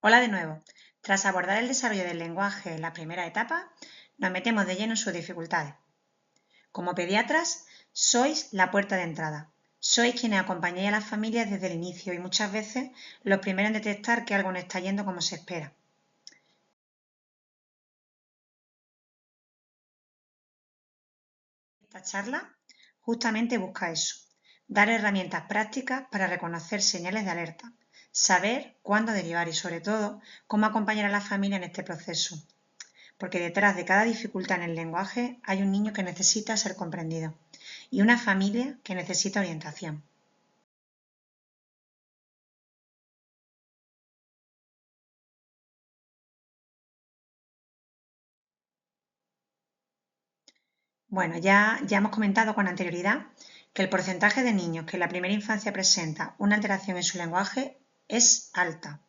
Hola de nuevo. Tras abordar el desarrollo del lenguaje en la primera etapa, nos metemos de lleno en sus dificultades. Como pediatras, sois la puerta de entrada. Sois quienes acompañáis a las familias desde el inicio y muchas veces los primeros en detectar que algo no está yendo como se espera. Esta charla justamente busca eso, dar herramientas prácticas para reconocer señales de alerta, saber cuándo derivar y sobre todo cómo acompañar a la familia en este proceso. Porque detrás de cada dificultad en el lenguaje hay un niño que necesita ser comprendido y una familia que necesita orientación. Bueno, ya hemos comentado con anterioridad que el porcentaje de niños que en la primera infancia presenta una alteración en su lenguaje es alta.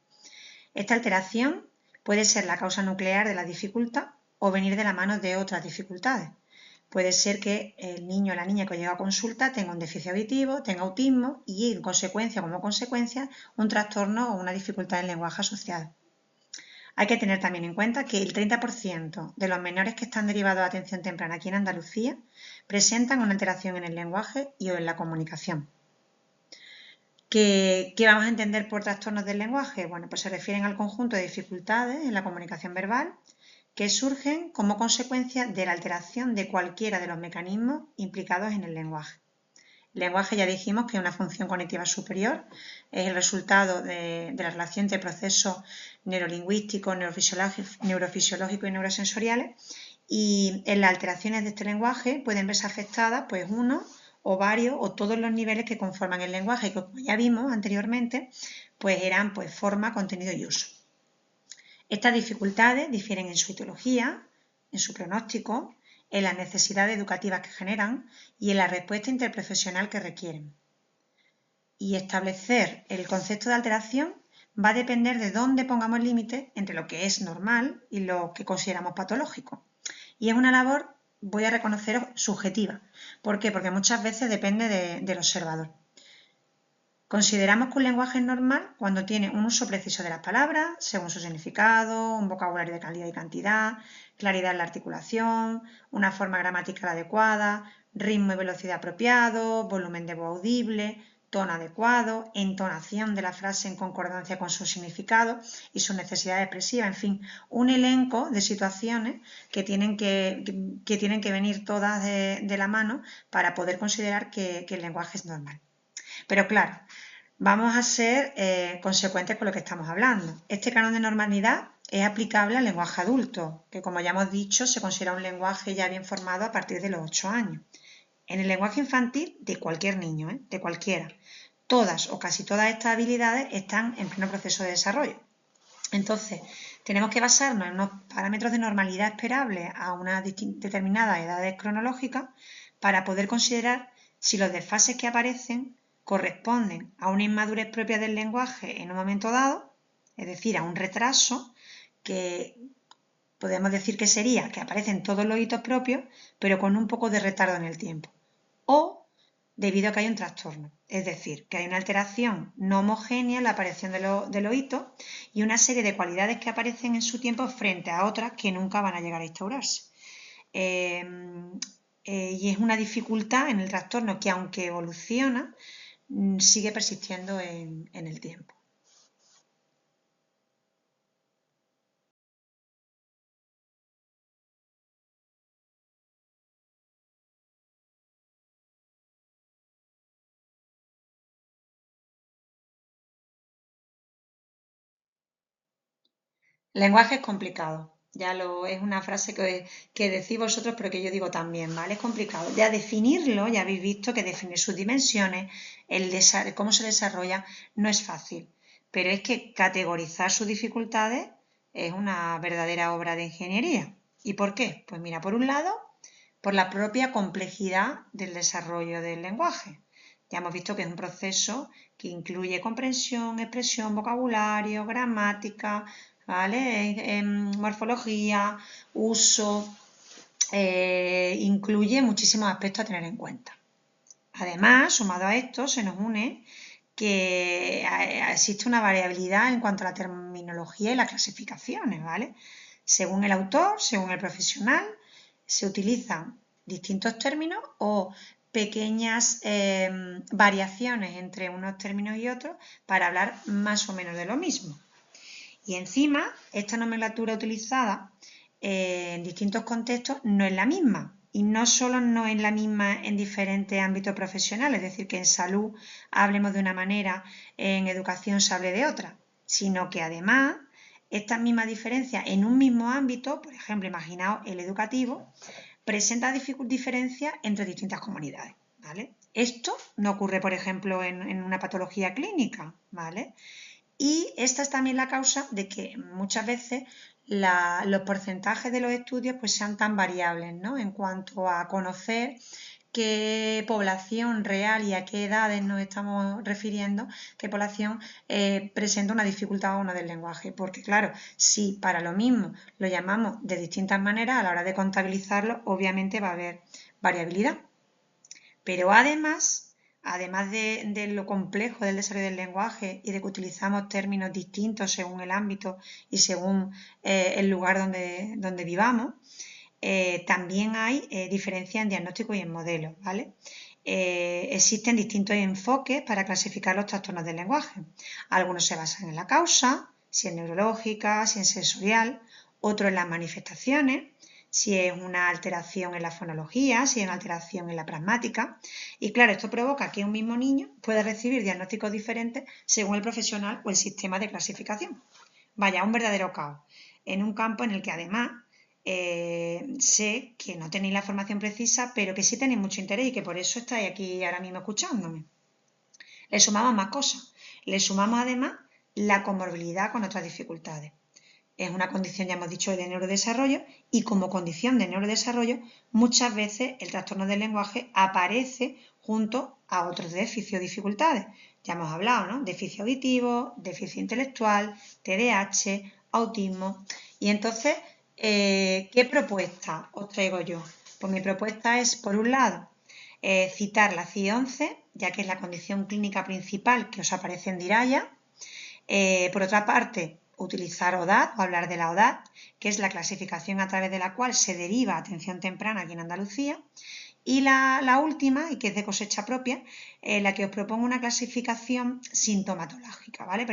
Esta alteración puede ser la causa nuclear de la dificultad o venir de la mano de otras dificultades. Puede ser que el niño o la niña que llega a consulta tenga un déficit auditivo, tenga autismo y en consecuencia, como consecuencia, un trastorno o una dificultad en lenguaje asociado. Hay que tener también en cuenta que el 30% de los menores que están derivados a atención temprana aquí en Andalucía presentan una alteración en el lenguaje y o en la comunicación. ¿Qué vamos a entender por trastornos del lenguaje? Bueno, pues se refieren al conjunto de dificultades en la comunicación verbal que surgen como consecuencia de la alteración de cualquiera de los mecanismos implicados en el lenguaje. El lenguaje ya dijimos que es una función cognitiva superior, es el resultado de la relación entre procesos neurolingüísticos, neurofisiológicos y neurosensoriales, y en las alteraciones de este lenguaje pueden verse afectadas pues uno o varios o todos los niveles que conforman el lenguaje, que como ya vimos anteriormente, pues eran pues forma, contenido y uso. Estas dificultades difieren en su etiología, en su pronóstico, en las necesidades educativas que generan y en la respuesta interprofesional que requieren. Y establecer el concepto de alteración va a depender de dónde pongamos límites entre lo que es normal y lo que consideramos patológico. Y es una labor, voy a reconocer, subjetiva. ¿Por qué? Porque muchas veces depende del observador. Consideramos que un lenguaje es normal cuando tiene un uso preciso de las palabras, según su significado, un vocabulario de calidad y cantidad, claridad en la articulación, una forma gramatical adecuada, ritmo y velocidad apropiado, volumen de voz audible, tono adecuado, entonación de la frase en concordancia con su significado y sus necesidades expresivas, en fin, un elenco de situaciones que tienen que venir todas de la mano para poder considerar que el lenguaje es normal. Pero claro, vamos a ser consecuentes con lo que estamos hablando. Este canon de normalidad es aplicable al lenguaje adulto, que como ya hemos dicho se considera un lenguaje ya bien formado a partir de los 8 años. En el lenguaje infantil de cualquier niño, de cualquiera, todas o casi todas estas habilidades están en pleno proceso de desarrollo. Entonces, tenemos que basarnos en unos parámetros de normalidad esperables a unas determinadas edades cronológicas para poder considerar si los desfases que aparecen corresponden a una inmadurez propia del lenguaje en un momento dado, es decir, a un retraso que podemos decir que sería que aparecen todos los hitos propios, pero con un poco de retardo en el tiempo. O debido a que hay un trastorno, es decir, que hay una alteración no homogénea en la aparición de los hitos y una serie de cualidades que aparecen en su tiempo frente a otras que nunca van a llegar a instaurarse. Eh, y es una dificultad en el trastorno que, aunque evoluciona, sigue persistiendo en el tiempo. El lenguaje es complicado. Es una frase que decís vosotros, pero que yo digo también, ¿vale? Es complicado. Ya definirlo, ya habéis visto que definir sus dimensiones, cómo se desarrolla, no es fácil. Pero es que categorizar sus dificultades es una verdadera obra de ingeniería. ¿Y por qué? Pues mira, por un lado, por la propia complejidad del desarrollo del lenguaje. Ya hemos visto que es un proceso que incluye comprensión, expresión, vocabulario, gramática, ¿vale? Morfología, uso, incluye muchísimos aspectos a tener en cuenta. Además, sumado a esto, se nos une que existe una variabilidad en cuanto a la terminología y las clasificaciones, ¿vale? Según el autor, según el profesional, se utilizan distintos términos o pequeñas variaciones entre unos términos y otros para hablar más o menos de lo mismo. Y encima, esta nomenclatura utilizada en distintos contextos no es la misma. Y no solo no es la misma en diferentes ámbitos profesionales, es decir, que en salud hablemos de una manera, en educación se hable de otra, sino que además estas mismas diferencias en un mismo ámbito, por ejemplo, imaginaos el educativo, presenta diferencias entre distintas comunidades, ¿vale? Esto no ocurre, por ejemplo, en una patología clínica, ¿vale? Y esta es también la causa de que muchas veces los porcentajes de los estudios pues sean tan variables, ¿no? En cuanto a conocer qué población real y a qué edades nos estamos refiriendo, qué población presenta una dificultad o no del lenguaje. Porque claro, si para lo mismo lo llamamos de distintas maneras, a la hora de contabilizarlo obviamente va a haber variabilidad. Pero además de lo complejo del desarrollo del lenguaje y de que utilizamos términos distintos según el ámbito y según el lugar donde vivamos, también hay diferencias en diagnóstico y en modelos, ¿vale? Existen distintos enfoques para clasificar los trastornos del lenguaje. Algunos se basan en la causa, si es neurológica, si es sensorial, otros en las manifestaciones, si es una alteración en la fonología, si es una alteración en la pragmática. Y claro, esto provoca que un mismo niño pueda recibir diagnósticos diferentes según el profesional o el sistema de clasificación. Vaya, un verdadero caos. En un campo en el que además sé que no tenéis la formación precisa, pero que sí tenéis mucho interés y que por eso estáis aquí ahora mismo escuchándome. Le sumamos más cosas. Le sumamos además la comorbilidad con otras dificultades. Es una condición, ya hemos dicho, de neurodesarrollo y como condición de neurodesarrollo muchas veces el trastorno del lenguaje aparece junto a otros déficits o dificultades. Ya hemos hablado, ¿no? Déficit auditivo, déficit intelectual, TDAH, autismo. Y entonces, ¿qué propuesta os traigo yo? Pues mi propuesta es, por un lado, citar la CIE-11, ya que es la condición clínica principal que os aparece en DIRAYA. Por otra parte, utilizar ODAT o hablar de la ODAT, que es la clasificación a través de la cual se deriva atención temprana aquí en Andalucía. Y la última, y que es de cosecha propia, la que os propongo una clasificación sintomatológica, ¿vale?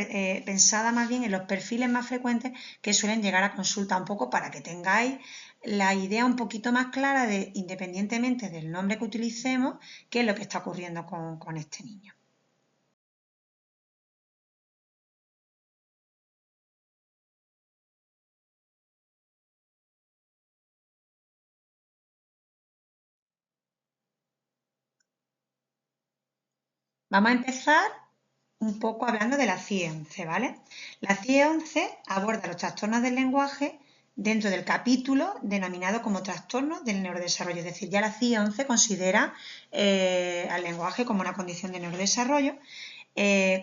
Pensada más bien en los perfiles más frecuentes que suelen llegar a consulta, un poco para que tengáis la idea un poquito más clara de, independientemente del nombre que utilicemos, qué es lo que está ocurriendo con este niño. Vamos a empezar un poco hablando de la CIE-11, ¿vale? La CIE-11 aborda los trastornos del lenguaje dentro del capítulo denominado como trastornos del neurodesarrollo. Es decir, ya la CIE-11 considera al lenguaje como una condición de neurodesarrollo,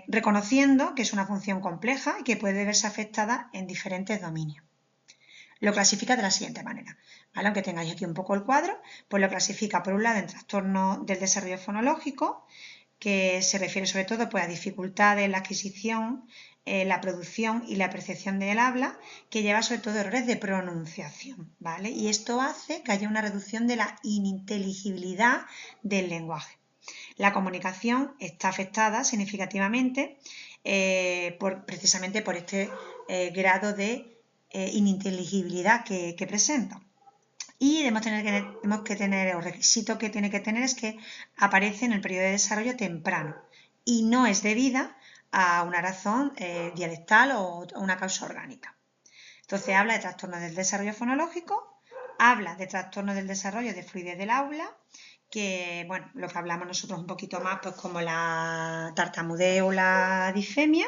reconociendo que es una función compleja y que puede verse afectada en diferentes dominios. Lo clasifica de la siguiente manera, ¿vale? Aunque tengáis aquí un poco el cuadro, pues lo clasifica por un lado en trastorno del desarrollo fonológico, que se refiere sobre todo pues, a dificultades en la adquisición, la producción y la percepción del habla, que lleva sobre todo errores de pronunciación, ¿vale? Y esto hace que haya una reducción de la ininteligibilidad del lenguaje. La comunicación está afectada significativamente precisamente por este grado de ininteligibilidad que presenta. Y el requisito que tiene que tener es que aparece en el periodo de desarrollo temprano y no es debida a una razón dialectal o una causa orgánica. Entonces habla de trastornos del desarrollo fonológico, habla de trastornos del desarrollo de fluidez del aula, que bueno, lo que hablamos nosotros un poquito más, pues como la tartamudeo o la disfemia.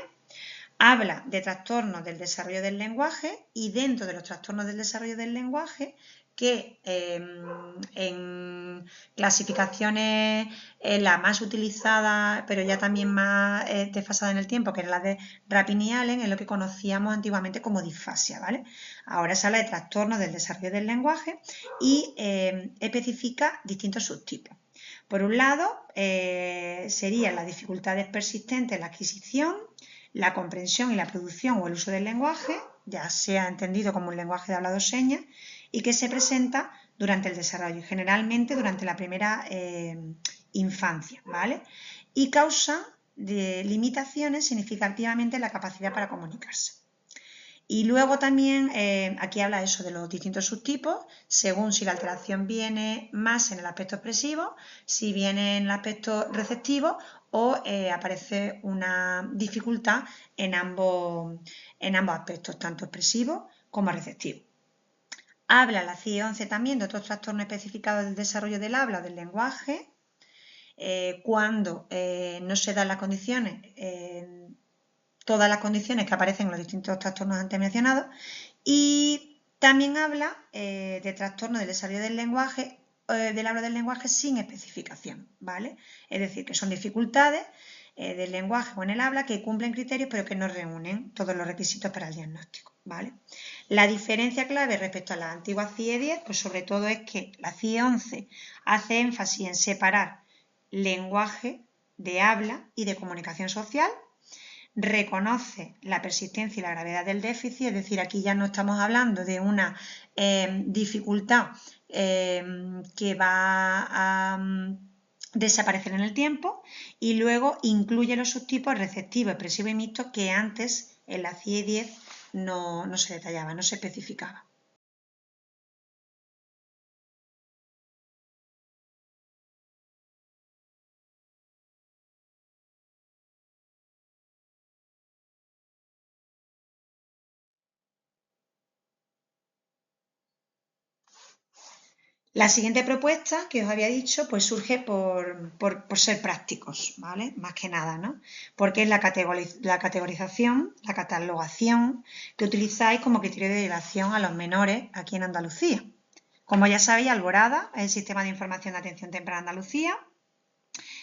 Habla de trastornos del desarrollo del lenguaje y dentro de los trastornos del desarrollo del lenguaje que en clasificaciones la más utilizada, pero ya también más desfasada en el tiempo, que era la de Rapin y Allen, es lo que conocíamos antiguamente como disfasia, ¿vale? Ahora se habla de trastornos del desarrollo del lenguaje y especifica distintos subtipos. Por un lado, serían las dificultades persistentes en la adquisición, la comprensión y la producción o el uso del lenguaje, ya sea entendido como un lenguaje de hablado señas, y que se presenta durante el desarrollo, generalmente durante la primera infancia, ¿vale? Y causa limitaciones significativamente en la capacidad para comunicarse. Y luego también aquí habla eso de los distintos subtipos, según si la alteración viene más en el aspecto expresivo, si viene en el aspecto receptivo o aparece una dificultad en ambos aspectos, tanto expresivo como receptivo. Habla la CIE-11 también de otros trastornos especificados del desarrollo del habla o del lenguaje, cuando no se dan las condiciones, todas las condiciones que aparecen en los distintos trastornos antes mencionados, y también habla de trastornos del desarrollo del lenguaje, del habla del lenguaje sin especificación, ¿vale? Es decir, que son dificultades del lenguaje o en el habla que cumplen criterios pero que no reúnen todos los requisitos para el diagnóstico, ¿vale? La diferencia clave respecto a la antigua CIE-10, pues sobre todo es que la CIE-11 hace énfasis en separar lenguaje de habla y de comunicación social, reconoce la persistencia y la gravedad del déficit, es decir, aquí ya no estamos hablando de una dificultad que va a desaparecer en el tiempo, y luego incluye los subtipos receptivo, expresivo y mixto que antes en la CIE-10 no se detallaba, no se especificaba. La siguiente propuesta que os había dicho, pues surge por ser prácticos, ¿vale? Más que nada, ¿no? Porque es la categorización, la catalogación que utilizáis como criterio de derivación a los menores aquí en Andalucía. Como ya sabéis, Alborada es el Sistema de Información de Atención Temprana de Andalucía.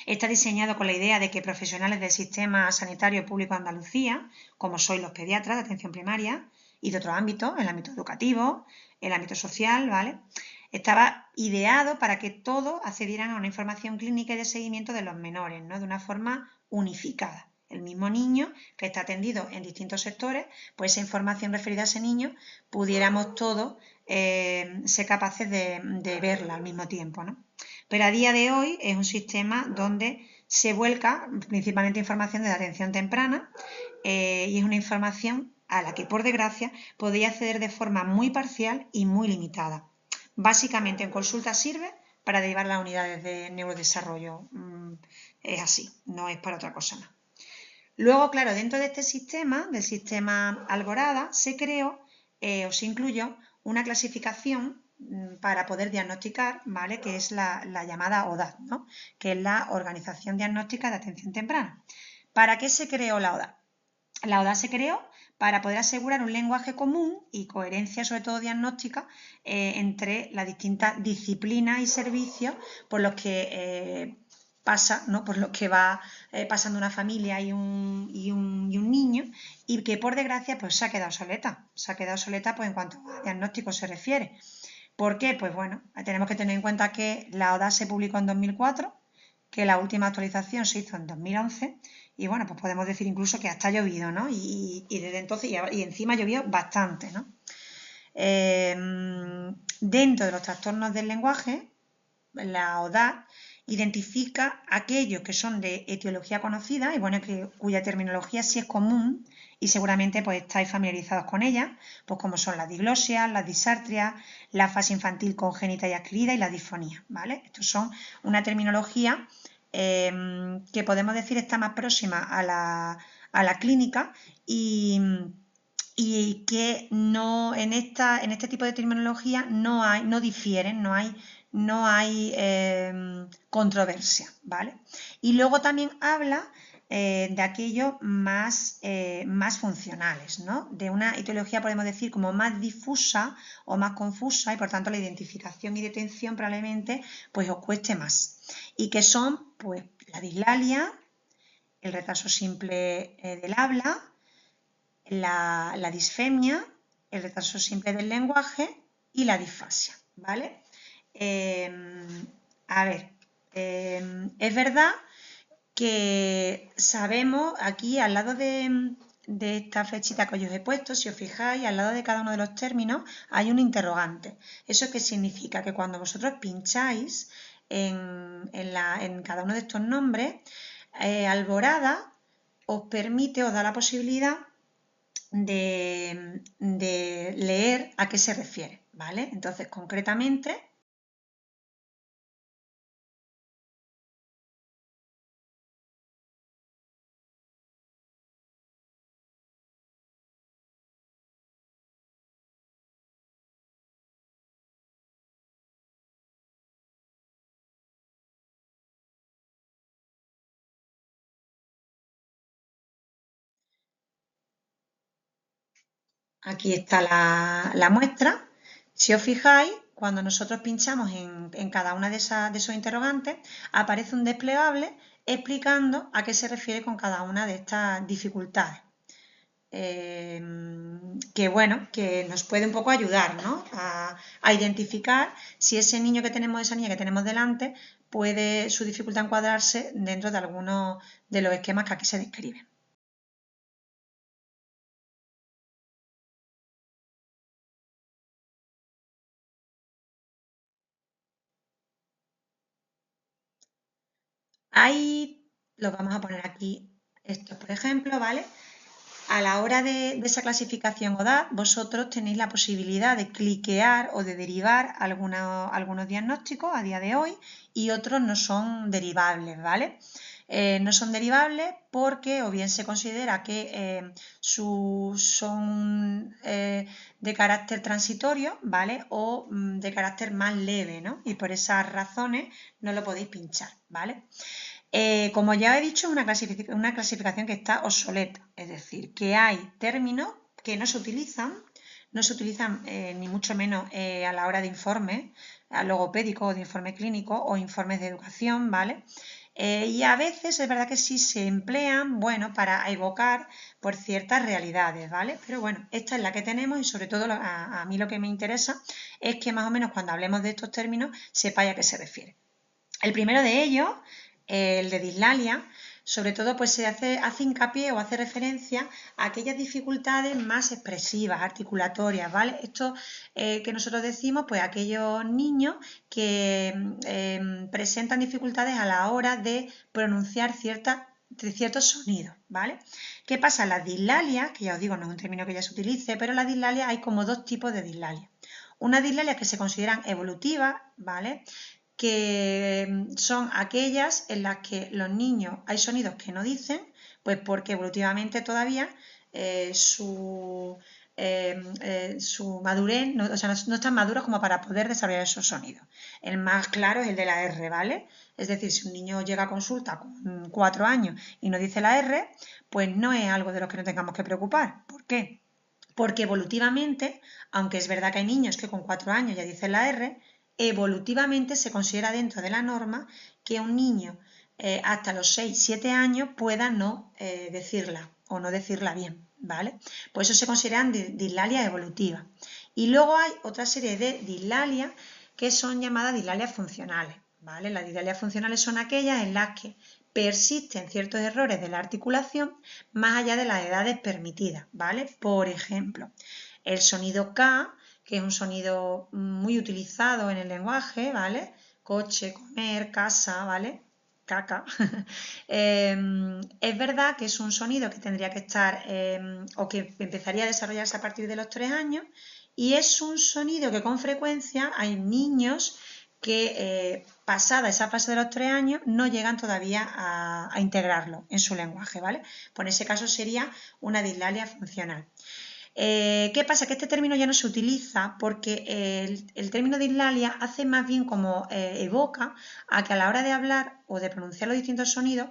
Está diseñado con la idea de que profesionales del Sistema Sanitario Público de Andalucía, como sois los pediatras de atención primaria y de otros ámbitos, el ámbito educativo, el ámbito social, ¿vale? Estaba ideado para que todos accedieran a una información clínica y de seguimiento de los menores, ¿no? De una forma unificada. El mismo niño que está atendido en distintos sectores, pues esa información referida a ese niño pudiéramos todos ser capaces de verla al mismo tiempo, ¿no? Pero a día de hoy es un sistema donde se vuelca principalmente información de la atención temprana y es una información a la que, por desgracia, podéis acceder de forma muy parcial y muy limitada. Básicamente en consulta sirve para derivar las unidades de neurodesarrollo. Es así, no es para otra cosa más. Luego, claro, dentro de este sistema, del sistema Alborada, se creó o se incluyó una clasificación para poder diagnosticar, ¿vale? Que es la llamada ODAT, ¿no? Que es la Organización Diagnóstica de Atención Temprana. ¿Para qué se creó la ODAT? La ODAT se creó para poder asegurar un lenguaje común y coherencia, sobre todo diagnóstica, entre las distintas disciplinas y servicios por los que pasa, ¿no? Por los que va pasando una familia y un niño, y que por desgracia pues se ha quedado obsoleta. Se ha quedado obsoleta pues en cuanto a diagnóstico se refiere. ¿Por qué? Pues bueno, tenemos que tener en cuenta que la ODAT se publicó en 2004, que la última actualización se hizo en 2011, y bueno, pues podemos decir incluso que hasta ha llovido, ¿no? Y desde entonces, y encima llovió bastante, ¿no? Dentro de los trastornos del lenguaje, la ODAT identifica aquellos que son de etiología conocida y bueno, cuya terminología sí es común y seguramente pues estáis familiarizados con ella, pues como son las diglosias, las disartrias, la fase infantil congénita y adquirida y la disfonía, ¿vale? Estos son una terminología que podemos decir está más próxima a la clínica y que no en este tipo de terminología no difieren, no hay controversia, ¿vale? Y luego también habla de aquellos más funcionales, ¿no? De una etiología, podemos decir, como más difusa o más confusa y por tanto la identificación y detención probablemente pues os cueste más. Y que son pues la dislalia, el retraso simple del habla, la disfemia, el retraso simple del lenguaje y la disfasia, ¿vale? A ver, es verdad que sabemos aquí al lado de esta flechita que os he puesto, si os fijáis, al lado de cada uno de los términos hay un interrogante. ¿Eso qué significa? Que cuando vosotros pincháis en cada uno de estos nombres, Alborada os permite, os da la posibilidad de leer a qué se refiere, ¿vale? Entonces, concretamente, aquí está la muestra. Si os fijáis, cuando nosotros pinchamos en cada una de esos interrogantes, aparece un desplegable explicando a qué se refiere con cada una de estas dificultades. Que bueno, que nos puede un poco ayudar, ¿no? a identificar si ese niño que tenemos, esa niña que tenemos delante, puede su dificultad encuadrarse dentro de algunos de los esquemas que aquí se describen. Ahí los vamos a poner aquí, estos por ejemplo, ¿vale? A la hora de esa clasificación ODAD, vosotros tenéis la posibilidad de cliquear o de derivar algunos diagnósticos a día de hoy y otros no son derivables, ¿vale? No son derivables porque o bien se considera que son de carácter transitorio, ¿vale? O de carácter más leve, ¿no? Y por esas razones no lo podéis pinchar, ¿vale? Como ya he dicho, es una clasificación que está obsoleta, es decir, que hay términos que no se utilizan ni mucho menos a la hora de informes logopédicos o de informes clínicos o informes de educación, ¿vale? Y a veces es verdad que sí se emplean, bueno, para evocar por ciertas realidades, ¿vale? Pero bueno, esta es la que tenemos y sobre todo a mí lo que me interesa es que más o menos cuando hablemos de estos términos sepáis a qué se refiere. El primero de ellos, el de dislalia, sobre todo pues se hace hincapié o hace referencia a aquellas dificultades más expresivas, articulatorias, ¿vale? Esto que nosotros decimos, pues aquellos niños que presentan dificultades a la hora de pronunciar ciertos sonidos, ¿vale? ¿Qué pasa? Las dislalias, que ya os digo, no es un término que ya se utilice, pero las dislalias hay como dos tipos de dislalias. Unas dislalias que se consideran evolutivas, ¿vale? Que son aquellas en las que los niños hay sonidos que no dicen, pues porque evolutivamente todavía su madurez, no, o sea, no están maduros como para poder desarrollar esos sonidos. El más claro es el de la R, ¿vale? Es decir, si un niño llega a consulta con 4 años y no dice la R, pues no es algo de lo que nos tengamos que preocupar. ¿Por qué? Porque evolutivamente, aunque es verdad que hay niños que con 4 años ya dicen la R, evolutivamente se considera dentro de la norma que un niño hasta los 6-7 años pueda no decirla o no decirla bien, ¿vale? Por eso se consideran dislalias evolutivas. Y luego hay otra serie de dislalias que son llamadas dislalias funcionales, ¿vale? Las dislalias funcionales son aquellas en las que persisten ciertos errores de la articulación más allá de las edades permitidas, ¿vale? Por ejemplo, el sonido K, que es un sonido muy utilizado en el lenguaje, ¿vale? Coche, comer, casa, ¿vale? Caca. Es verdad que es un sonido que tendría que estar o que empezaría a desarrollarse a partir de los 3 años y es un sonido que con frecuencia hay niños que pasada esa fase de los 3 años no llegan todavía a integrarlo en su lenguaje, ¿vale? Pues en ese caso sería una dislalia funcional. ¿Qué pasa? Que este término ya no se utiliza porque el término dislalia hace más bien como evoca a que a la hora de hablar o de pronunciar los distintos sonidos,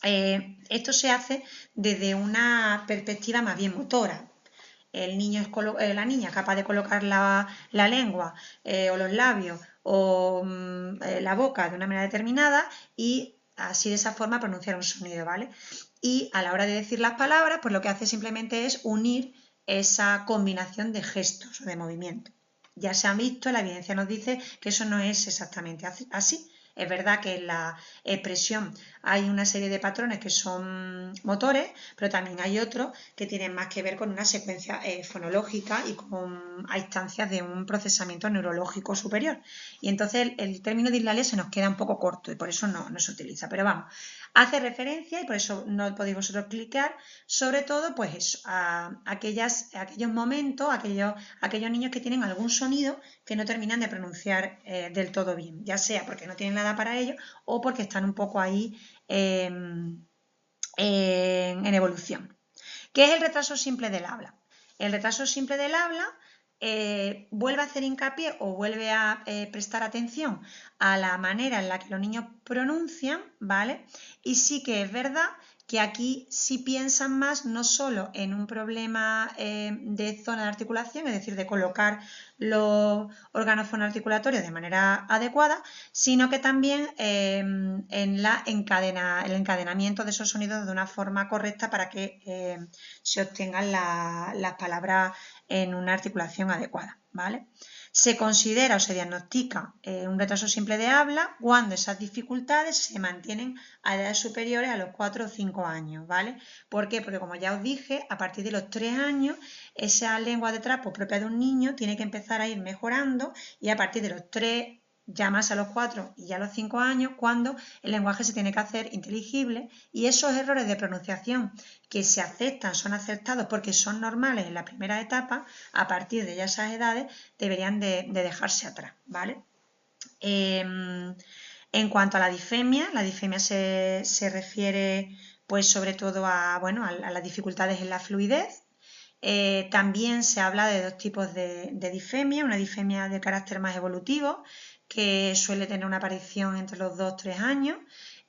esto se hace desde una perspectiva más bien motora. El niño la niña es capaz de colocar la lengua o los labios o la boca de una manera determinada y así de esa forma pronunciar un sonido, ¿vale? Y a la hora de decir las palabras, pues lo que hace simplemente es unir esa combinación de gestos o de movimientos. Ya se ha visto, la evidencia nos dice que eso no es exactamente así, Es verdad que en la expresión hay una serie de patrones que son motores, pero también hay otros que tienen más que ver con una secuencia fonológica y a instancias de un procesamiento neurológico superior. Y entonces el término dislalia se nos queda un poco corto y por eso no se utiliza. Pero vamos, hace referencia, y por eso no podéis vosotros clicar, sobre todo pues eso, a aquellos momentos, aquellos niños que tienen algún sonido que no terminan de pronunciar del todo bien, ya sea porque no tienen nada para ello o porque están un poco ahí en evolución. ¿Qué es el retraso simple del habla? El retraso simple del habla vuelve a hacer hincapié o vuelve a prestar atención a la manera en la que los niños pronuncian, ¿vale? Y sí que es verdad que aquí sí piensan más no solo en un problema de zona de articulación, es decir, de colocar los órganos fonoarticulatorios de manera adecuada, sino que también en el encadenamiento de esos sonidos de una forma correcta para que se obtengan las palabras en una articulación adecuada, ¿vale? Se considera o se diagnostica un retraso simple de habla cuando esas dificultades se mantienen a edades superiores a los 4 o 5 años, ¿vale? ¿Por qué? Porque como ya os dije, a partir de los 3 años esa lengua de trapo propia de un niño tiene que empezar a ir mejorando y a partir de los 3 ya más a los 4 y ya a los 5 años, cuando el lenguaje se tiene que hacer inteligible y esos errores de pronunciación que se aceptan, son aceptados porque son normales en la primera etapa, a partir de ya esas edades deberían de dejarse atrás, ¿vale? En cuanto a la disfemia se refiere pues sobre todo a las dificultades en la fluidez. También se habla de dos tipos de disfemia, una disfemia de carácter más evolutivo, que suele tener una aparición entre los 2-3 años,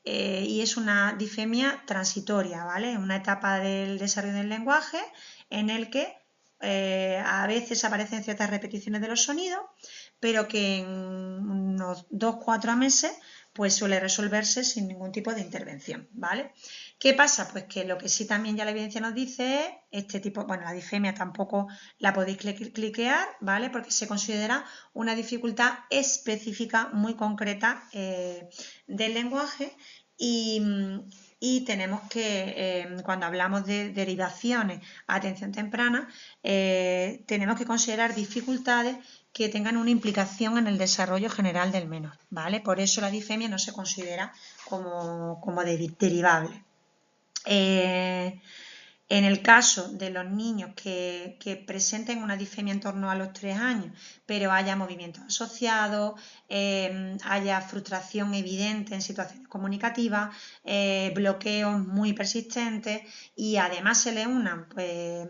y es una disfemia transitoria, ¿vale? Una etapa del desarrollo del lenguaje en el que a veces aparecen ciertas repeticiones de los sonidos, pero que en unos 2-4 meses pues suele resolverse sin ningún tipo de intervención, ¿vale? ¿Qué pasa? Pues que lo que sí también ya la evidencia nos dice es este tipo, bueno, la disfemia tampoco la podéis cliquear, ¿vale? Porque se considera una dificultad específica muy concreta del lenguaje y tenemos que, cuando hablamos de derivaciones a atención temprana, tenemos que considerar dificultades que tengan una implicación en el desarrollo general del menor, ¿vale? Por eso la disfemia no se considera como derivable. En el caso de los niños que presenten una disfemia en torno a los 3 años, pero haya movimientos asociados, haya frustración evidente en situaciones comunicativas, bloqueos muy persistentes y además se le unan pues,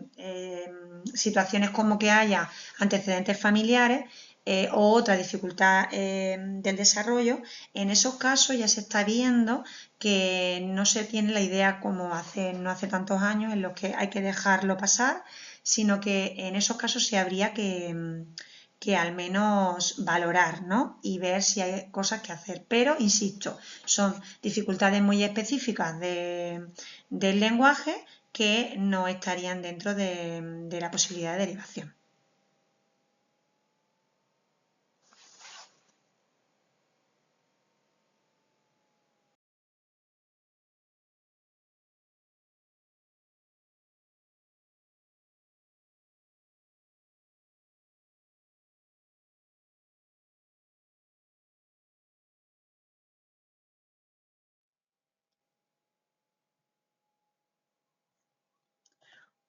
situaciones como que haya antecedentes familiares, o otra dificultad del desarrollo, en esos casos ya se está viendo que no se tiene la idea como no hace tantos años en los que hay que dejarlo pasar, sino que en esos casos sí habría que al menos valorar, ¿no? Y ver si hay cosas que hacer. Pero, insisto, son dificultades muy específicas del lenguaje que no estarían dentro de la posibilidad de derivación.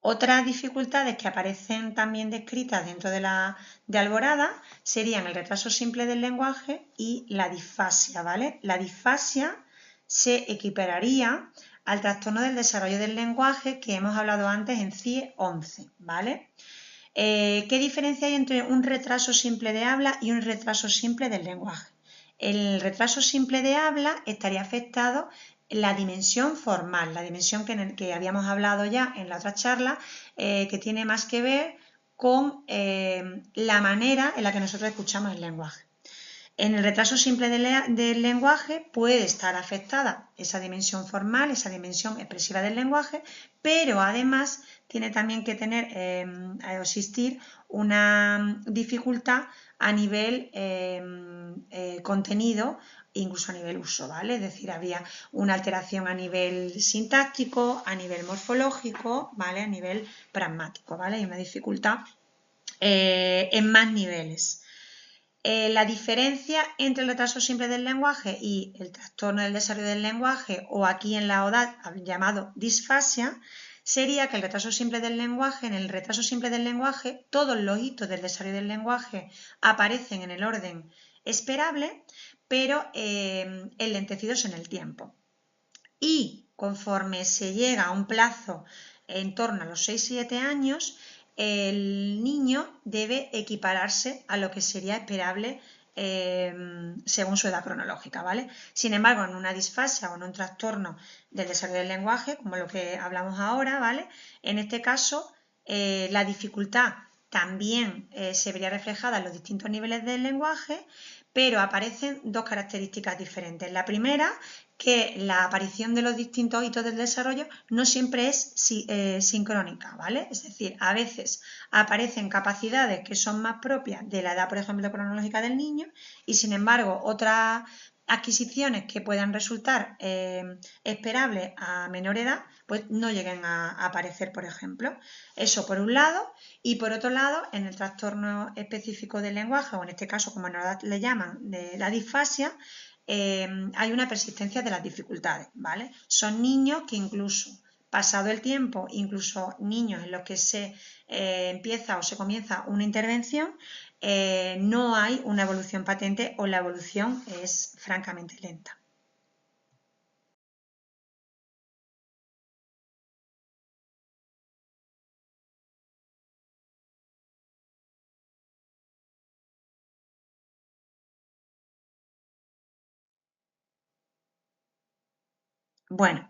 Otras dificultades que aparecen también descritas dentro de Alborada serían el retraso simple del lenguaje y la disfasia, ¿vale? La disfasia se equipararía al trastorno del desarrollo del lenguaje que hemos hablado antes en CIE 11, ¿vale? ¿Qué diferencia hay entre un retraso simple de habla y un retraso simple del lenguaje? El retraso simple de habla estaría afectado la dimensión formal, la dimensión que habíamos hablado ya en la otra charla, que tiene más que ver con la manera en la que nosotros escuchamos el lenguaje. En el retraso simple del lenguaje puede estar afectada esa dimensión formal, esa dimensión expresiva del lenguaje, pero además tiene también que existir una dificultad a nivel contenido incluso a nivel uso, ¿vale? Es decir, había una alteración a nivel sintáctico, a nivel morfológico, ¿vale? A nivel pragmático, ¿vale? Hay una dificultad en más niveles. La diferencia entre el retraso simple del lenguaje y el trastorno del desarrollo del lenguaje, o aquí en la ODAD llamado disfasia, sería que el retraso simple del lenguaje, en el retraso simple del lenguaje, todos los hitos del desarrollo del lenguaje aparecen en el orden esperable, pero enlentecidos en el tiempo. Y conforme se llega a un plazo en torno a los 6-7 años, el niño debe equipararse a lo que sería esperable según su edad cronológica, ¿vale? Sin embargo, en una disfasia o en un trastorno del desarrollo del lenguaje, como lo que hablamos ahora, ¿vale? En este caso, la dificultad también se vería reflejada en los distintos niveles del lenguaje, pero aparecen dos características diferentes. La primera, que la aparición de los distintos hitos del desarrollo no siempre es sincrónica, ¿vale? Es decir, a veces aparecen capacidades que son más propias de la edad, por ejemplo, cronológica del niño, y sin embargo otras adquisiciones que puedan resultar esperables a menor edad, pues no lleguen a aparecer, por ejemplo. Eso por un lado, y por otro lado, en el trastorno específico del lenguaje, o en este caso, como nos le llaman, de la disfasia, hay una persistencia de las dificultades, ¿vale? Son niños que incluso pasado el tiempo, incluso niños en los que se empieza o se comienza una intervención, no hay una evolución patente o la evolución es francamente lenta. Bueno,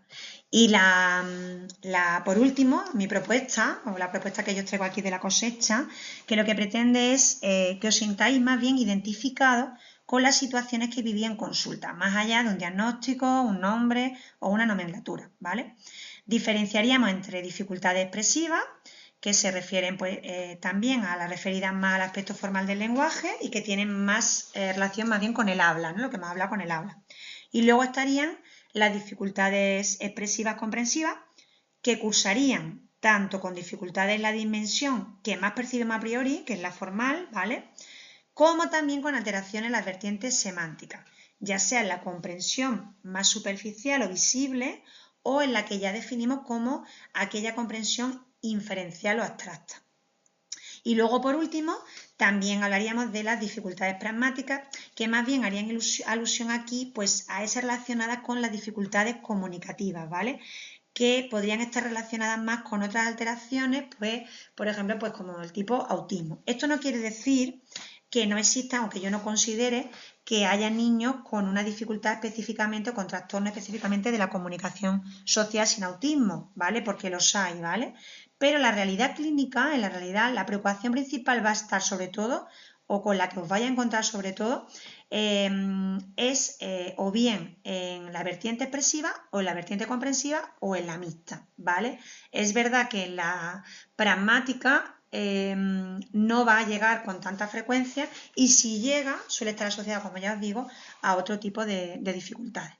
y por último, mi propuesta, o la propuesta que yo traigo aquí de la cosecha, que lo que pretende es que os sintáis más bien identificados con las situaciones que viví en consulta, más allá de un diagnóstico, un nombre o una nomenclatura, ¿vale? Diferenciaríamos entre dificultades expresivas, que se refieren pues, también a las referidas más al aspecto formal del lenguaje y que tienen más relación más bien con el habla, ¿no? Lo que más habla con el habla. Y luego estarían las dificultades expresivas comprensivas, que cursarían tanto con dificultades en la dimensión que más percibimos a priori, que es la formal, ¿vale? Como también con alteraciones en las vertientes semánticas, ya sea en la comprensión más superficial o visible o en la que ya definimos como aquella comprensión inferencial o abstracta. Y luego, por último, también hablaríamos de las dificultades pragmáticas, que más bien harían alusión aquí pues, a esas relacionadas con las dificultades comunicativas, ¿vale? Que podrían estar relacionadas más con otras alteraciones, pues, por ejemplo, pues como el tipo autismo. Esto no quiere decir que no exista, aunque yo no considere que haya niños con una dificultad específicamente o con trastorno específicamente de la comunicación social sin autismo, ¿vale? Porque los hay, ¿vale? Pero la realidad clínica, en la realidad, la preocupación principal va a estar sobre todo, o con la que os vaya a encontrar sobre todo, es o bien en la vertiente expresiva o en la vertiente comprensiva o en la mixta, ¿vale? Es verdad que en la pragmática no va a llegar con tanta frecuencia y si llega suele estar asociada, como ya os digo, a otro tipo de dificultades.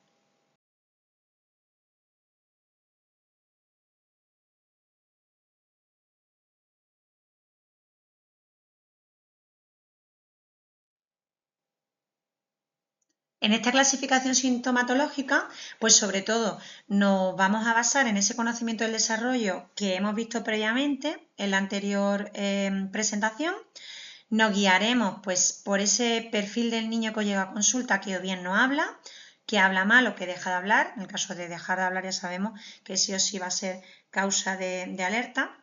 En esta clasificación sintomatológica, pues sobre todo nos vamos a basar en ese conocimiento del desarrollo que hemos visto previamente en la anterior presentación. Nos guiaremos pues por ese perfil del niño que llega a consulta que o bien no habla, que habla mal o que deja de hablar. En el caso de dejar de hablar ya sabemos que sí o sí va a ser causa de alerta.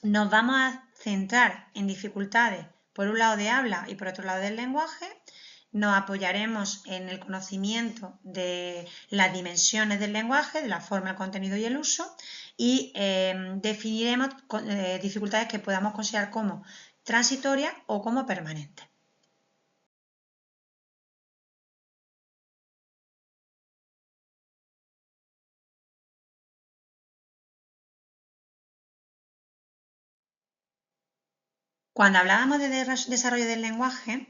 Nos vamos a centrar en dificultades por un lado de habla y por otro lado del lenguaje. Nos apoyaremos en el conocimiento de las dimensiones del lenguaje, de la forma, el contenido y el uso, y definiremos dificultades que podamos considerar como transitorias o como permanentes. Cuando hablábamos de desarrollo del lenguaje,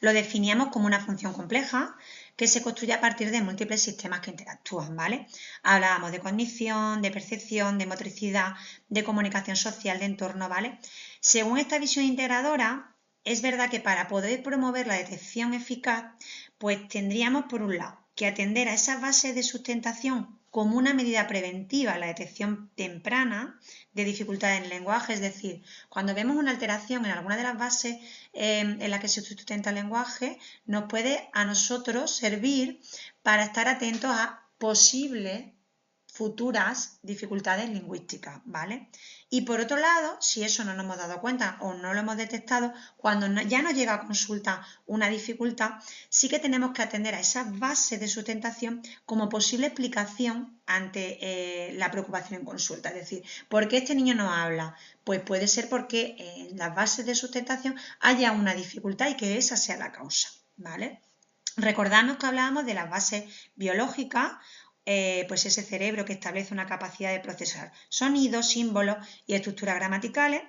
lo definíamos como una función compleja que se construye a partir de múltiples sistemas que interactúan, ¿vale? Hablábamos de cognición, de percepción, de motricidad, de comunicación social, de entorno, ¿vale? Según esta visión integradora, es verdad que para poder promover la detección eficaz, pues tendríamos por un lado que atender a esas bases de sustentación como una medida preventiva, la detección temprana de dificultades en el lenguaje, es decir, cuando vemos una alteración en alguna de las bases en las que se sustenta el lenguaje, nos puede a nosotros servir para estar atentos a posibles futuras dificultades lingüísticas, ¿vale? Y por otro lado, si eso no nos hemos dado cuenta o no lo hemos detectado, cuando ya nos llega a consulta una dificultad, sí que tenemos que atender a esas bases de sustentación como posible explicación ante la preocupación en consulta. Es decir, ¿por qué este niño no habla? Pues puede ser porque en las bases de sustentación haya una dificultad y que esa sea la causa, ¿vale? Recordamos que hablábamos de las bases biológicas, pues ese cerebro que establece una capacidad de procesar sonidos, símbolos y estructuras gramaticales.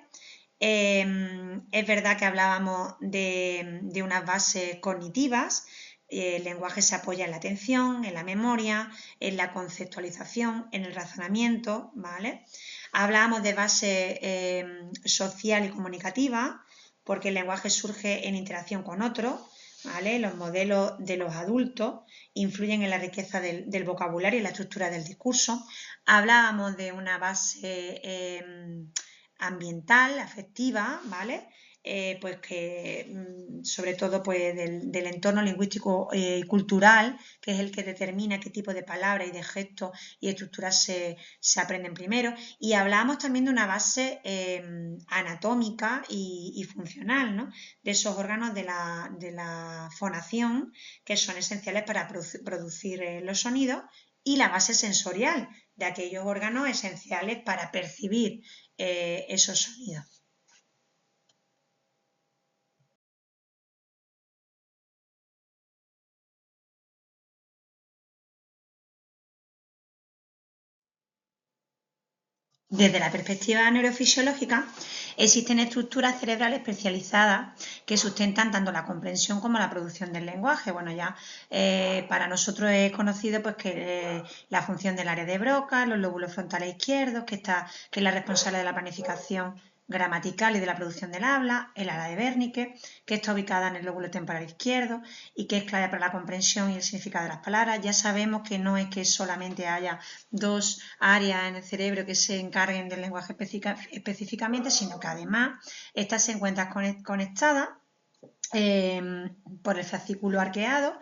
Es verdad que hablábamos de unas bases cognitivas. El lenguaje se apoya en la atención, en la memoria, en la conceptualización, en el razonamiento, ¿vale? Hablábamos de base social y comunicativa, porque el lenguaje surge en interacción con otros, ¿vale? Los modelos de los adultos influyen en la riqueza del vocabulario y la estructura del discurso. Hablábamos de una base ambiental, afectiva, ¿vale? Pues que sobre todo pues del entorno lingüístico y cultural, que es el que determina qué tipo de palabras y de gestos y estructuras se aprenden primero. Y hablábamos también de una base anatómica y funcional, ¿no? De esos órganos de la fonación que son esenciales para producir los sonidos, y la base sensorial de aquellos órganos esenciales para percibir esos sonidos. Desde la perspectiva neurofisiológica, existen estructuras cerebrales especializadas que sustentan tanto la comprensión como la producción del lenguaje. Bueno, ya para nosotros es conocido pues, que la función del área de Broca, los lóbulos frontales izquierdos, que es la responsable de la planificación gramatical y de la producción del habla, el área de Wernicke, que está ubicada en el lóbulo temporal izquierdo y que es clave para la comprensión y el significado de las palabras. Ya sabemos que no es que solamente haya dos áreas en el cerebro que se encarguen del lenguaje específicamente, sino que además estas se encuentran conectadas por el fascículo arqueado,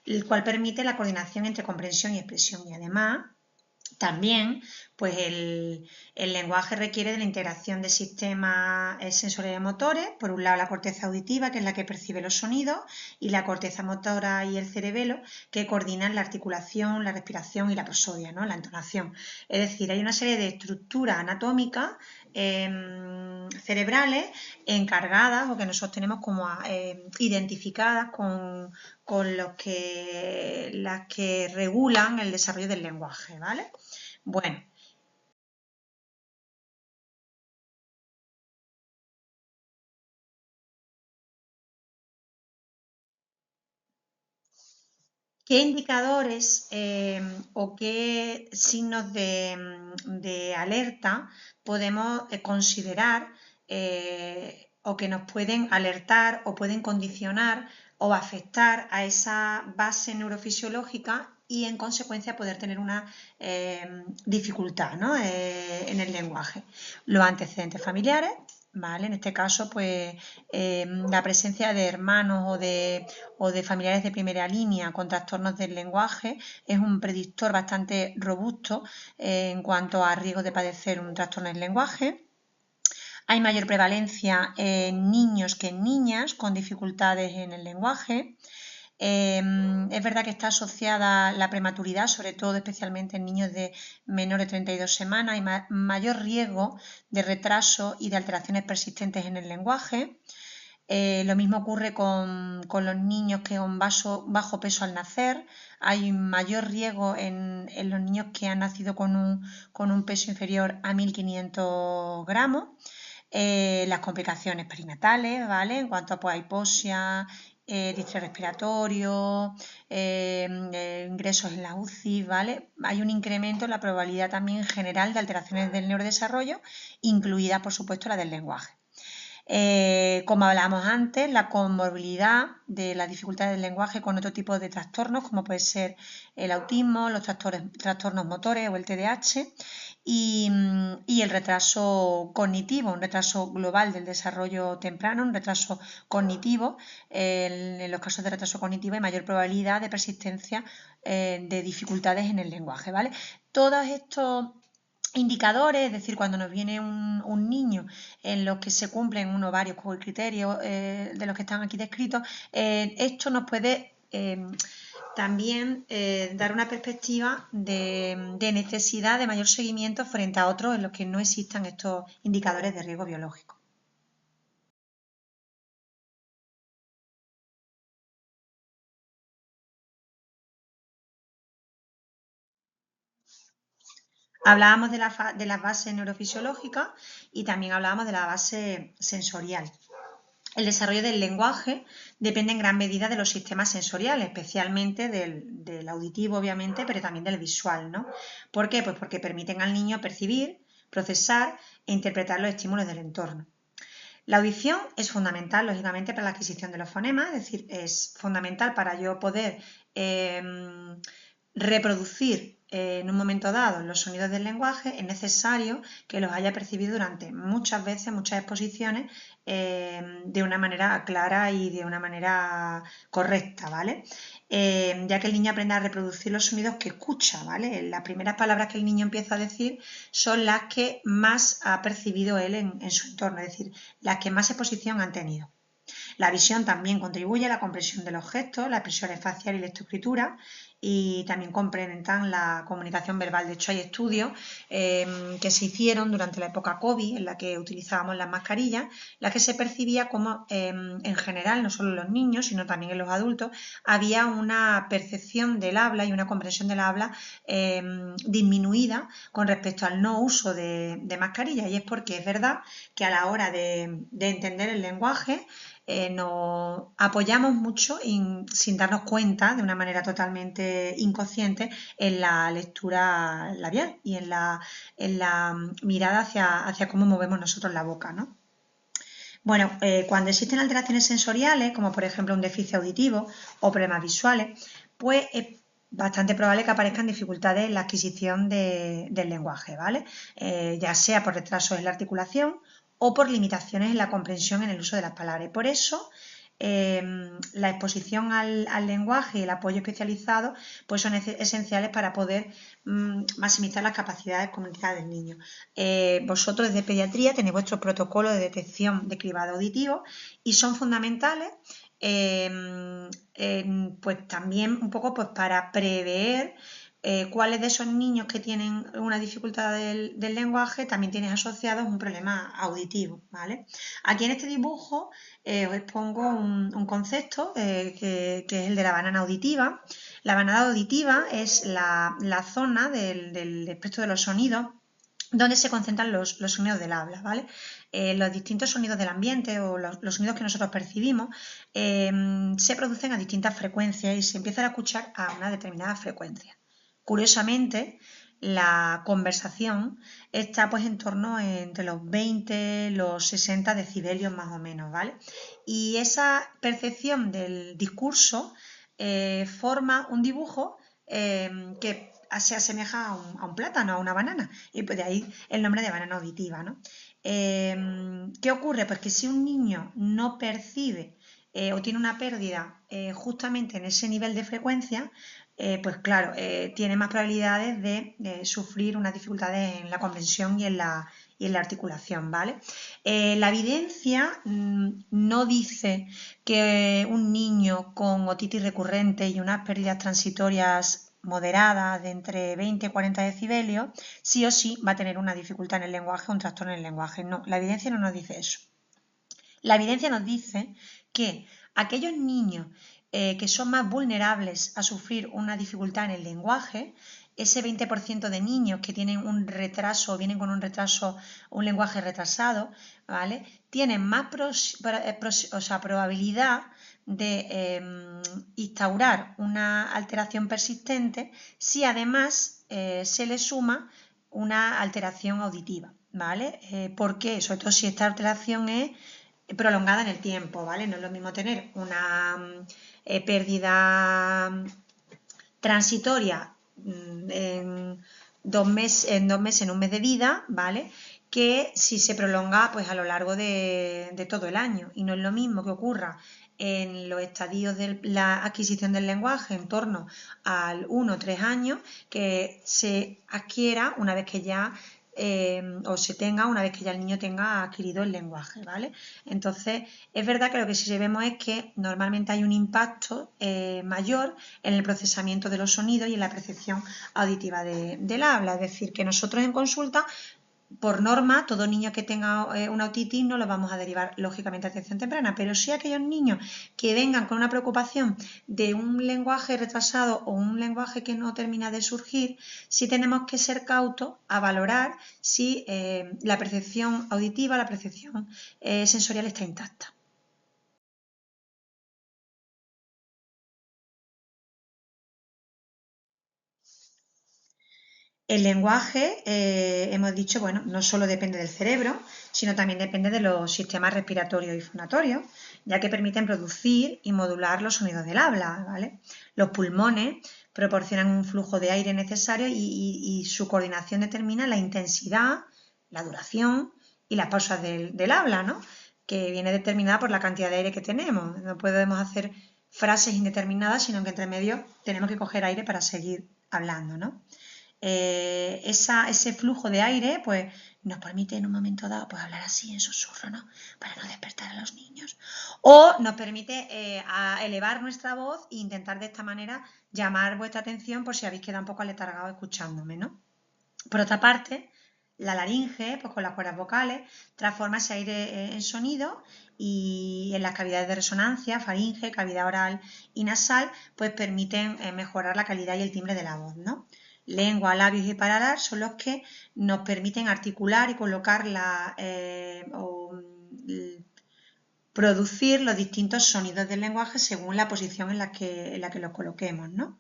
el cual permite la coordinación entre comprensión y expresión, y además también, pues el lenguaje requiere de la integración de sistemas sensoriales motores, por un lado la corteza auditiva, que es la que percibe los sonidos, y la corteza motora y el cerebelo, que coordinan la articulación, la respiración y la prosodia, ¿no? La entonación. Es decir, hay una serie de estructuras anatómicas cerebrales encargadas o que nosotros tenemos como identificadas con las que regulan el desarrollo del lenguaje, ¿vale? Bueno, ¿qué indicadores o qué signos de alerta podemos considerar o que nos pueden alertar o pueden condicionar o afectar a esa base neurofisiológica y en consecuencia poder tener una dificultad, ¿no? En el lenguaje? Los antecedentes familiares, ¿vale? En este caso, pues la presencia de hermanos o de familiares de primera línea con trastornos del lenguaje es un predictor bastante robusto en cuanto a riesgo de padecer un trastorno del lenguaje. Hay mayor prevalencia en niños que en niñas con dificultades en el lenguaje. Es verdad que está asociada la prematuridad, sobre todo especialmente en niños de menor de 32 semanas, y mayor riesgo de retraso y de alteraciones persistentes en el lenguaje. Lo mismo ocurre con los niños que con bajo peso al nacer. Hay mayor riesgo en los niños que han nacido con un peso inferior a 1.500 gramos. Las complicaciones perinatales, ¿vale? En cuanto a hipoxia, distrés respiratorio, ingresos en la UCI, ¿vale? Hay un incremento en la probabilidad también general de alteraciones del neurodesarrollo, incluida, por supuesto, la del lenguaje. Como hablábamos antes, la comorbilidad de las dificultades del lenguaje con otro tipo de trastornos, como puede ser el autismo, los trastornos motores o el TDAH, y el retraso cognitivo, un retraso global del desarrollo temprano, un retraso cognitivo. En los casos de retraso cognitivo hay mayor probabilidad de persistencia de dificultades en el lenguaje, ¿vale? Todos estos indicadores, es decir, cuando nos viene un niño en los que se cumplen unos varios criterios de los que están aquí descritos, esto nos puede también dar una perspectiva de necesidad de mayor seguimiento frente a otros en los que no existan estos indicadores de riesgo biológico. Hablábamos de las bases neurofisiológicas y también hablábamos de la base sensorial. El desarrollo del lenguaje depende en gran medida de los sistemas sensoriales, especialmente del auditivo, obviamente, pero también del visual, ¿no? ¿Por qué? Pues porque permiten al niño percibir, procesar e interpretar los estímulos del entorno. La audición es fundamental, lógicamente, para la adquisición de los fonemas, es decir, es fundamental para yo poder reproducir en un momento dado los sonidos del lenguaje. Es necesario que los haya percibido durante muchas veces, muchas exposiciones, de una manera clara y de una manera correcta, ¿vale? Ya que el niño aprende a reproducir los sonidos que escucha, ¿vale? Las primeras palabras que el niño empieza a decir son las que más ha percibido él en su entorno, es decir, las que más exposición han tenido. La visión también contribuye a la comprensión de los gestos, la expresión facial y lectoescritura, y también complementan la comunicación verbal. De hecho, hay estudios que se hicieron durante la época COVID, en la que utilizábamos las mascarillas, en la que se percibía como en general, no solo en los niños, sino también en los adultos, había una percepción del habla y una comprensión del habla disminuida con respecto al no uso de mascarilla. Y es porque es verdad que a la hora de entender el lenguaje, nos apoyamos mucho sin darnos cuenta, de una manera totalmente inconsciente, en la lectura labial y en la mirada hacia cómo movemos nosotros la boca, ¿no? Bueno, cuando existen alteraciones sensoriales, como por ejemplo un déficit auditivo o problemas visuales, pues es bastante probable que aparezcan dificultades en la adquisición del lenguaje, ¿vale? Ya sea por retrasos en la articulación o por limitaciones en la comprensión en el uso de las palabras. Y por eso la exposición al lenguaje y el apoyo especializado pues son esenciales para poder maximizar las capacidades cognitivas del niño. Vosotros desde pediatría tenéis vuestro protocolo de detección de cribado auditivo y son fundamentales pues también un poco pues para prever cuáles de esos niños que tienen una dificultad del lenguaje también tienes asociados un problema auditivo, ¿vale? Aquí en este dibujo os expongo un concepto que es el de la banana auditiva. La banana auditiva es la zona del espectro de los sonidos donde se concentran los sonidos del habla, ¿vale? Los distintos sonidos del ambiente o los sonidos que nosotros percibimos se producen a distintas frecuencias y se empiezan a escuchar a una determinada frecuencia. Curiosamente, la conversación está pues en torno entre los 20, los 60 decibelios más o menos, ¿vale? Y esa percepción del discurso forma un dibujo que se asemeja a un plátano, a una banana, y pues de ahí el nombre de banana auditiva, ¿no? ¿Qué ocurre? Pues que si un niño no percibe o tiene una pérdida justamente en ese nivel de frecuencia, pues claro, tiene más probabilidades de sufrir unas dificultades en la comprensión y en la articulación, ¿vale? La evidencia no dice que un niño con otitis recurrente y unas pérdidas transitorias moderadas de entre 20 y 40 decibelios, sí o sí va a tener una dificultad en el lenguaje o un trastorno en el lenguaje. No, la evidencia no nos dice eso. La evidencia nos dice que aquellos niños que son más vulnerables a sufrir una dificultad en el lenguaje ese 20% de niños que tienen un retraso o vienen con un retraso, un lenguaje retrasado, ¿vale? Tienen más probabilidad de instaurar una alteración persistente si además se le suma una alteración auditiva, ¿vale? ¿Por qué? Sobre todo si esta alteración es prolongada en el tiempo, ¿vale? No es lo mismo tener una pérdida transitoria en 2 meses, en un mes de vida, ¿vale? Que si se prolonga pues a lo largo de todo el año. Y no es lo mismo que ocurra en los estadios de la adquisición del lenguaje en torno al 1 o 3 años, que se adquiera una vez que ya o se tenga una vez que ya el niño tenga adquirido el lenguaje, ¿vale? Entonces, es verdad que lo que sí vemos es que normalmente hay un impacto mayor en el procesamiento de los sonidos y en la percepción auditiva del habla, es decir, que nosotros en consulta, por norma, todo niño que tenga una otitis no lo vamos a derivar lógicamente a atención temprana, pero sí aquellos niños que vengan con una preocupación de un lenguaje retrasado o un lenguaje que no termina de surgir, sí tenemos que ser cautos a valorar si la percepción auditiva, la percepción sensorial está intacta. El lenguaje, hemos dicho, bueno, no solo depende del cerebro, sino también depende de los sistemas respiratorios y fonatorios, ya que permiten producir y modular los sonidos del habla, ¿vale? Los pulmones proporcionan un flujo de aire necesario y su coordinación determina la intensidad, la duración y las pausas del habla, ¿no? Que viene determinada por la cantidad de aire que tenemos. No podemos hacer frases indeterminadas, sino que entre medio tenemos que coger aire para seguir hablando, ¿no? Ese flujo de aire pues nos permite en un momento dado pues hablar así en susurro, ¿no? Para no despertar a los niños. O nos permite elevar nuestra voz e intentar de esta manera llamar vuestra atención por si habéis quedado un poco aletargados escuchándome, ¿no? Por otra parte, la laringe, pues con las cuerdas vocales, transforma ese aire en sonido y en las cavidades de resonancia, faringe, cavidad oral y nasal, pues permiten mejorar la calidad y el timbre de la voz, ¿no? Lengua, labios y paladar son los que nos permiten articular y colocar producir los distintos sonidos del lenguaje según la posición en la que los coloquemos, ¿no?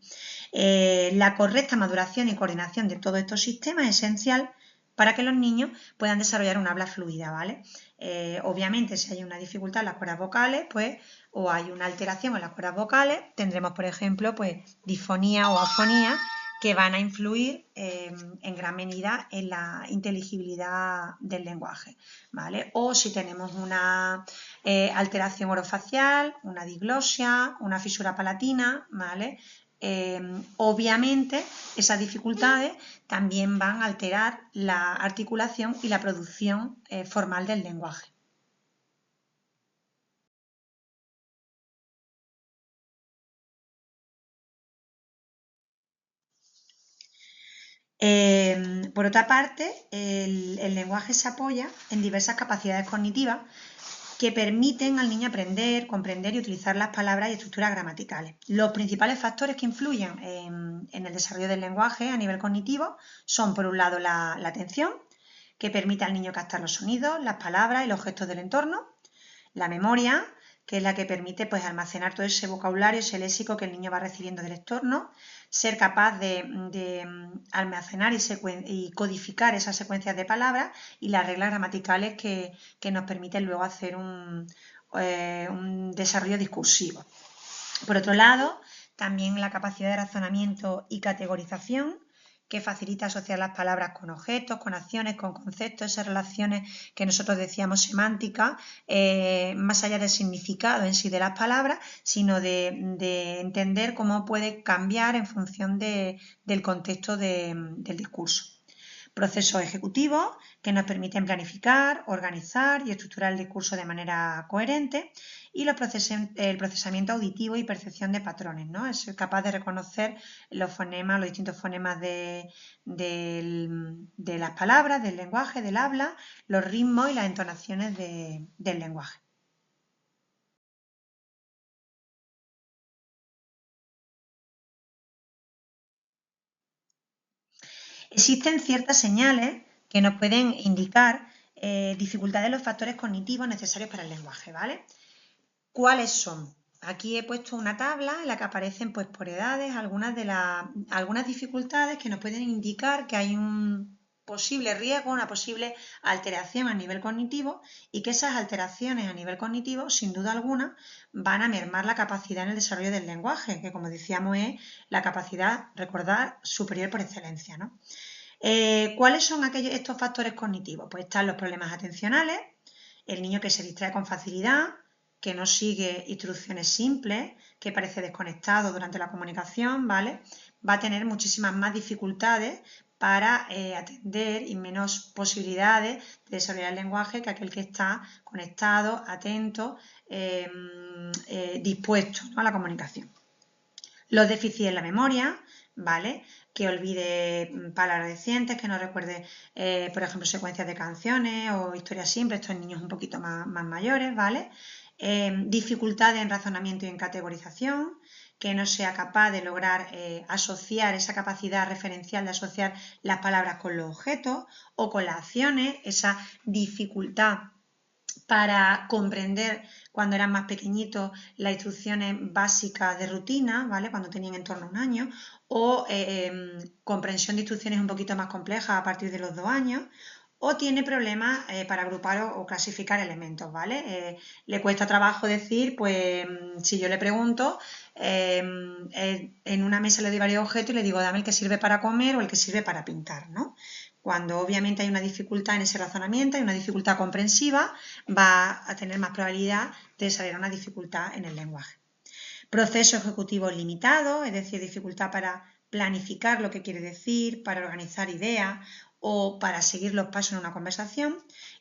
La correcta maduración y coordinación de todos estos sistemas es esencial para que los niños puedan desarrollar un habla fluida, ¿vale? Obviamente, si hay una dificultad en las cuerdas vocales, pues, o hay una alteración en las cuerdas vocales, tendremos, por ejemplo, pues, disfonía o afonía, que van a influir en gran medida en la inteligibilidad del lenguaje, ¿vale? O si tenemos una alteración orofacial, una diglosia, una fisura palatina, ¿vale? Obviamente esas dificultades también van a alterar la articulación y la producción formal del lenguaje. Por otra parte, el lenguaje se apoya en diversas capacidades cognitivas que permiten al niño aprender, comprender y utilizar las palabras y estructuras gramaticales. Los principales factores que influyen en el desarrollo del lenguaje a nivel cognitivo son, por un lado, la atención, que permite al niño captar los sonidos, las palabras y los gestos del entorno; la memoria, que es la que permite pues, almacenar todo ese vocabulario, ese léxico que el niño va recibiendo del entorno; ser capaz de almacenar y codificar esas secuencias de palabras; y las reglas gramaticales que nos permiten luego hacer un desarrollo discursivo. Por otro lado, también la capacidad de razonamiento y categorización, que facilita asociar las palabras con objetos, con acciones, con conceptos, esas relaciones que nosotros decíamos semánticas, más allá del significado en sí de las palabras, sino de entender cómo puede cambiar en función del contexto del discurso. Procesos ejecutivos que nos permiten planificar, organizar y estructurar el discurso de manera coherente; y el procesamiento auditivo y percepción de patrones, ¿no? Es ser capaz de reconocer los fonemas, los distintos fonemas de las palabras, del lenguaje, del habla, los ritmos y las entonaciones del lenguaje. Existen ciertas señales que nos pueden indicar dificultades en los factores cognitivos necesarios para el lenguaje, ¿vale? ¿Cuáles son? Aquí he puesto una tabla en la que aparecen pues, por edades algunas dificultades que nos pueden indicar que hay un posible riesgo, una posible alteración a nivel cognitivo y que esas alteraciones a nivel cognitivo, sin duda alguna, van a mermar la capacidad en el desarrollo del lenguaje, que como decíamos es la capacidad, recordar, superior por excelencia, ¿no? ¿Cuáles son estos factores cognitivos? Pues están los problemas atencionales, el niño que se distrae con facilidad, que no sigue instrucciones simples, que parece desconectado durante la comunicación, ¿vale? Va a tener muchísimas más dificultades para atender y menos posibilidades de desarrollar el lenguaje que aquel que está conectado, atento, dispuesto, ¿no?, a la comunicación. Los déficits en la memoria, ¿vale? Que olvide palabras recientes, que no recuerde, por ejemplo, secuencias de canciones o historias simples, estos niños un poquito más mayores, ¿vale? Dificultades en razonamiento y en categorización, que no sea capaz de lograr asociar esa capacidad referencial de asociar las palabras con los objetos o con las acciones, esa dificultad para comprender cuando eran más pequeñitos las instrucciones básicas de rutina, ¿vale? Cuando tenían en torno a un año, o comprensión de instrucciones un poquito más complejas a partir de los 2 años, o tiene problemas para agrupar o clasificar elementos, ¿vale? Le cuesta trabajo decir, pues si yo le pregunto, en una mesa le doy varios objetos y le digo, dame el que sirve para comer o el que sirve para pintar, ¿no? Cuando obviamente hay una dificultad en ese razonamiento, hay una dificultad comprensiva, va a tener más probabilidad de desarrollar una dificultad en el lenguaje. Proceso ejecutivo limitado, es decir, dificultad para planificar lo que quiere decir, para organizar ideas o para seguir los pasos en una conversación.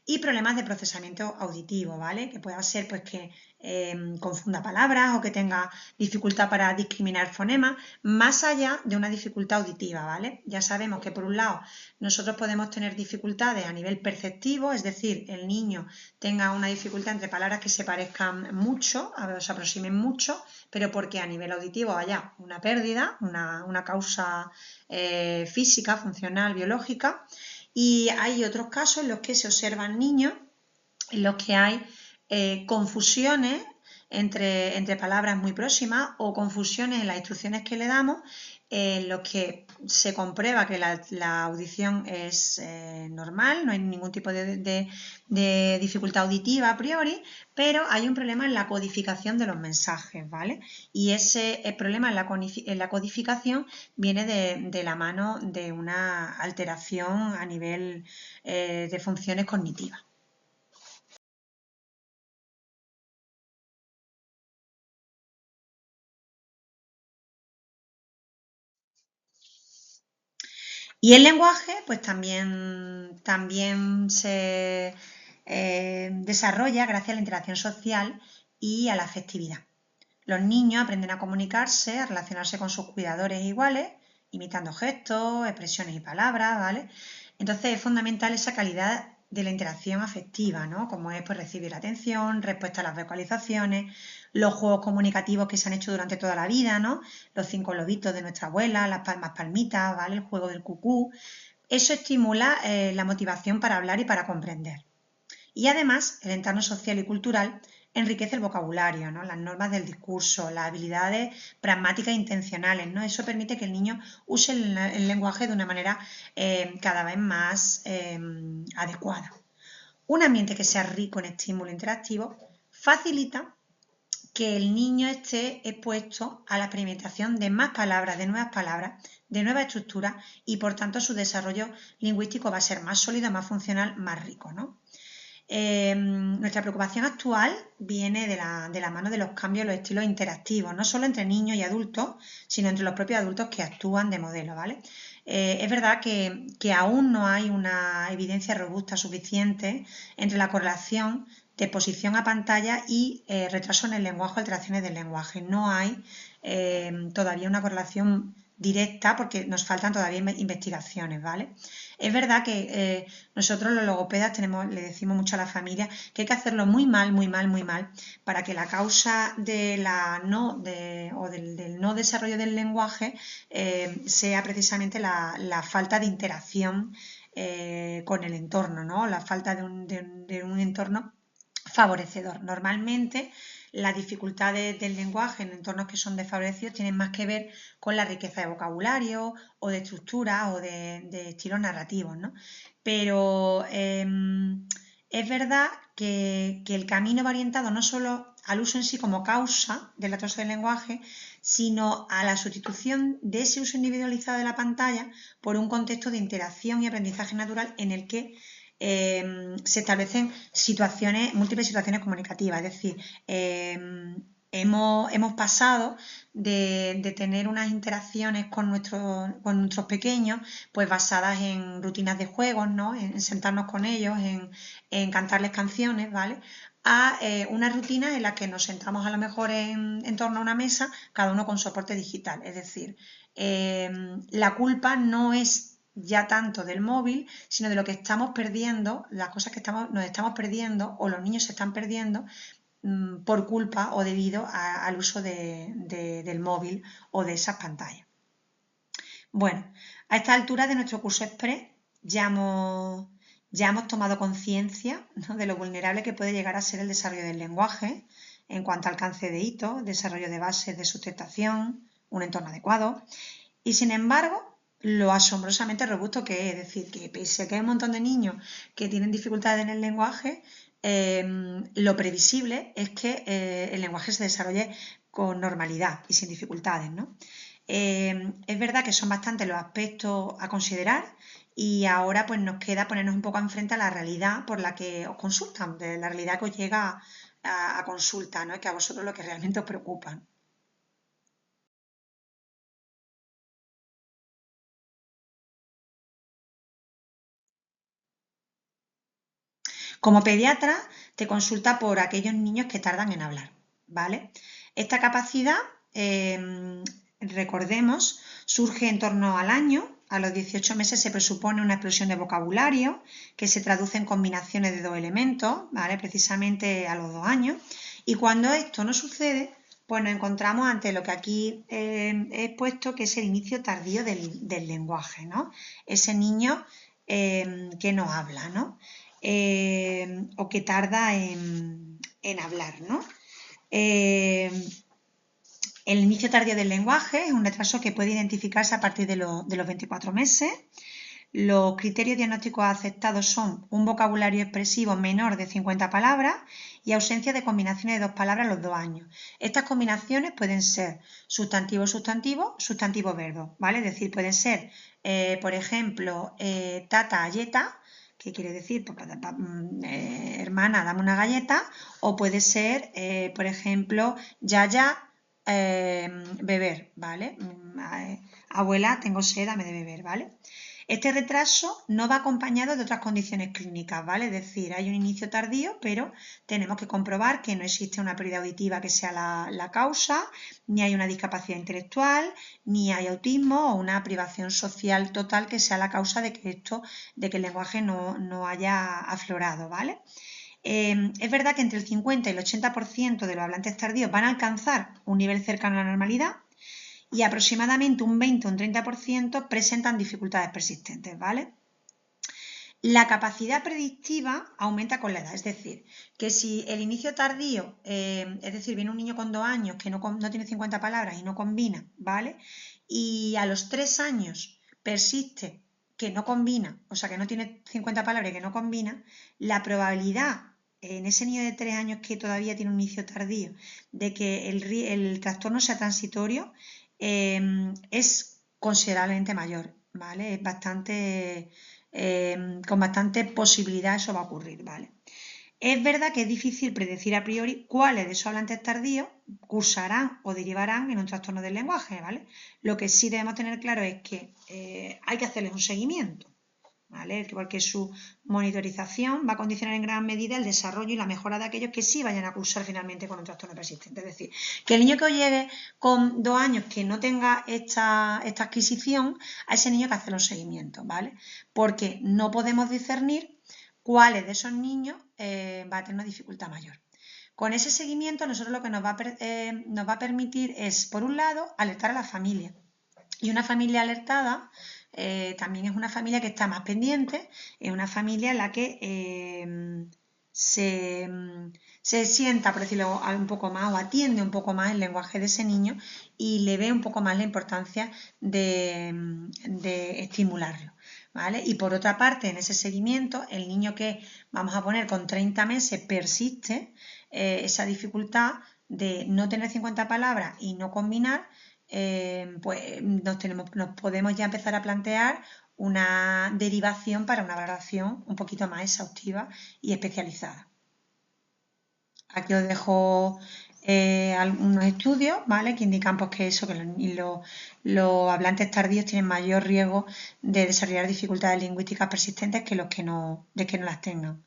Y problemas de procesamiento auditivo, ¿vale? Que pueda ser pues que confunda palabras o que tenga dificultad para discriminar fonemas, más allá de una dificultad auditiva, ¿vale? Ya sabemos que por un lado nosotros podemos tener dificultades a nivel perceptivo, es decir, el niño tenga una dificultad entre palabras que se parezcan mucho, o se aproximen mucho, pero porque a nivel auditivo haya una pérdida, una causa física, funcional, biológica. Y hay otros casos en los que se observan niños en los que hay confusiones entre palabras muy próximas o confusiones en las instrucciones que le damos, en los que se comprueba que la audición es normal, no hay ningún tipo de dificultad auditiva a priori, pero hay un problema en la codificación de los mensajes, ¿vale? Y ese problema en la codificación viene de la mano de una alteración a nivel de funciones cognitivas. Y el lenguaje, pues también se desarrolla gracias a la interacción social y a la afectividad. Los niños aprenden a comunicarse, a relacionarse con sus cuidadores iguales, imitando gestos, expresiones y palabras, ¿vale? Entonces es fundamental esa calidad de la interacción afectiva, ¿no? Como es pues, recibir atención, respuesta a las vocalizaciones, los juegos comunicativos que se han hecho durante toda la vida, ¿no? Los 5 lobitos de nuestra abuela, las palmas palmitas, ¿vale? El juego del cucú. Eso estimula la motivación para hablar y para comprender. Y además, el entorno social y cultural enriquece el vocabulario, ¿no? Las normas del discurso, las habilidades pragmáticas e intencionales, ¿no? Eso permite que el niño use el lenguaje de una manera cada vez más adecuada. Un ambiente que sea rico en estímulo interactivo facilita que el niño esté expuesto a la experimentación de más palabras, de nuevas estructuras y por tanto su desarrollo lingüístico va a ser más sólido, más funcional, más rico, ¿no? Nuestra preocupación actual viene de la mano de los cambios en los estilos interactivos, no solo entre niños y adultos, sino entre los propios adultos que actúan de modelo, ¿vale? Es verdad que aún no hay una evidencia robusta suficiente entre la correlación de exposición a pantalla y retraso en el lenguaje o alteraciones del lenguaje. No hay todavía una correlación directa porque nos faltan todavía investigaciones, ¿vale? Es verdad que nosotros los logopedas le decimos mucho a la familia que hay que hacerlo muy mal, muy mal, muy mal para que la causa del no desarrollo del lenguaje sea precisamente la falta de interacción con el entorno, ¿no? La falta de un entorno favorecedor. Normalmente las dificultades del lenguaje en entornos que son desfavorecidos tienen más que ver con la riqueza de vocabulario o de estructura o de estilos narrativos, ¿no? Pero es verdad que el camino va orientado no solo al uso en sí como causa del atraso del lenguaje, sino a la sustitución de ese uso individualizado de la pantalla por un contexto de interacción y aprendizaje natural en el que se establecen múltiples situaciones comunicativas, es decir, hemos pasado de tener unas interacciones con nuestros pequeños pues basadas en rutinas de juegos, ¿no? En sentarnos con ellos, en cantarles canciones, ¿vale? A unas rutinas en las que nos sentamos a lo mejor en torno a una mesa, cada uno con soporte digital. Es decir, la culpa no es ya tanto del móvil, sino de lo que estamos perdiendo, las cosas que nos estamos perdiendo o los niños se están perdiendo por culpa o debido al uso del móvil o de esas pantallas. Bueno, a esta altura de nuestro curso express ya hemos tomado conciencia, ¿no?, de lo vulnerable que puede llegar a ser el desarrollo del lenguaje en cuanto al alcance de hitos, desarrollo de bases de sustentación, un entorno adecuado. Y sin embargo, lo asombrosamente robusto que es decir, que pese a que hay un montón de niños que tienen dificultades en el lenguaje, lo previsible es que el lenguaje se desarrolle con normalidad y sin dificultades, ¿no? Es verdad que son bastantes los aspectos a considerar y ahora pues nos queda ponernos un poco enfrente a la realidad por la que os consultan, de la realidad que os llega a consulta, ¿no? Y que a vosotros lo que realmente os preocupa. Como pediatra, te consulta por aquellos niños que tardan en hablar, ¿vale? Esta capacidad, recordemos, surge en torno al año. A los 18 meses se presupone una explosión de vocabulario que se traduce en combinaciones de dos elementos, ¿vale? Precisamente a los 2 años. Y cuando esto no sucede, pues nos encontramos ante lo que aquí he expuesto, que es el inicio tardío del lenguaje, ¿no? Ese niño que no habla, ¿no? O que tarda en hablar, ¿no? El inicio tardío del lenguaje es un retraso que puede identificarse a partir de los 24 meses. Los criterios diagnósticos aceptados son un vocabulario expresivo menor de 50 palabras y ausencia de combinaciones de 2 palabras a los 2 años. Estas combinaciones pueden ser sustantivo-sustantivo, sustantivo-verbo, ¿vale? Es decir, pueden ser, por ejemplo, tata, galleta, que quiere decir, hermana, dame una galleta, o puede ser, por ejemplo, yaya, beber, ¿vale? Abuela, tengo sed, dame de beber, ¿vale? Este retraso no va acompañado de otras condiciones clínicas, ¿vale? Es decir, hay un inicio tardío, pero tenemos que comprobar que no existe una pérdida auditiva que sea la causa, ni hay una discapacidad intelectual, ni hay autismo o una privación social total que sea la causa de que el lenguaje no haya aflorado, ¿vale? Es verdad que entre el 50 y el 80% de los hablantes tardíos van a alcanzar un nivel cercano a la normalidad, y aproximadamente un 20 o un 30% presentan dificultades persistentes, ¿vale? La capacidad predictiva aumenta con la edad, es decir, que si el inicio tardío, es decir, viene un niño con 2 años que no tiene 50 palabras y no combina, ¿vale? Y a los 3 años persiste que no combina, o sea, que no tiene 50 palabras y que no combina, la probabilidad en ese niño de 3 años que todavía tiene un inicio tardío de que el trastorno sea transitorio es considerablemente mayor, ¿vale? Es bastante, con bastante posibilidad eso va a ocurrir, ¿vale? Es verdad que es difícil predecir a priori cuáles de esos hablantes tardíos cursarán o derivarán en un trastorno del lenguaje, ¿vale? Lo que sí debemos tener claro es que hay que hacerles un seguimiento, ¿vale? Igual que su monitorización va a condicionar en gran medida el desarrollo y la mejora de aquellos que sí vayan a cursar finalmente con un trastorno persistente. Es decir, que el niño que os llegue con 2 años que no tenga esta adquisición, a ese niño hay que hacer los seguimientos, ¿vale? Porque no podemos discernir cuáles de esos niños va a tener una dificultad mayor. Con ese seguimiento, nosotros lo que nos va a permitir es, por un lado, alertar a la familia. Y una familia alertada también es una familia que está más pendiente, es una familia en la que se, se sienta, por decirlo un poco más, o atiende un poco más el lenguaje de ese niño y le ve un poco más la importancia de estimularlo. ¿Vale? Y por otra parte, en ese seguimiento, el niño que vamos a poner con 30 meses persiste esa dificultad de no tener 50 palabras y no combinar, pues nos podemos ya empezar a plantear una derivación para una valoración un poquito más exhaustiva y especializada. Aquí os dejo algunos estudios, ¿vale? Que indican pues, que eso, que los hablantes tardíos tienen mayor riesgo de desarrollar dificultades lingüísticas persistentes que los de que no las tengan.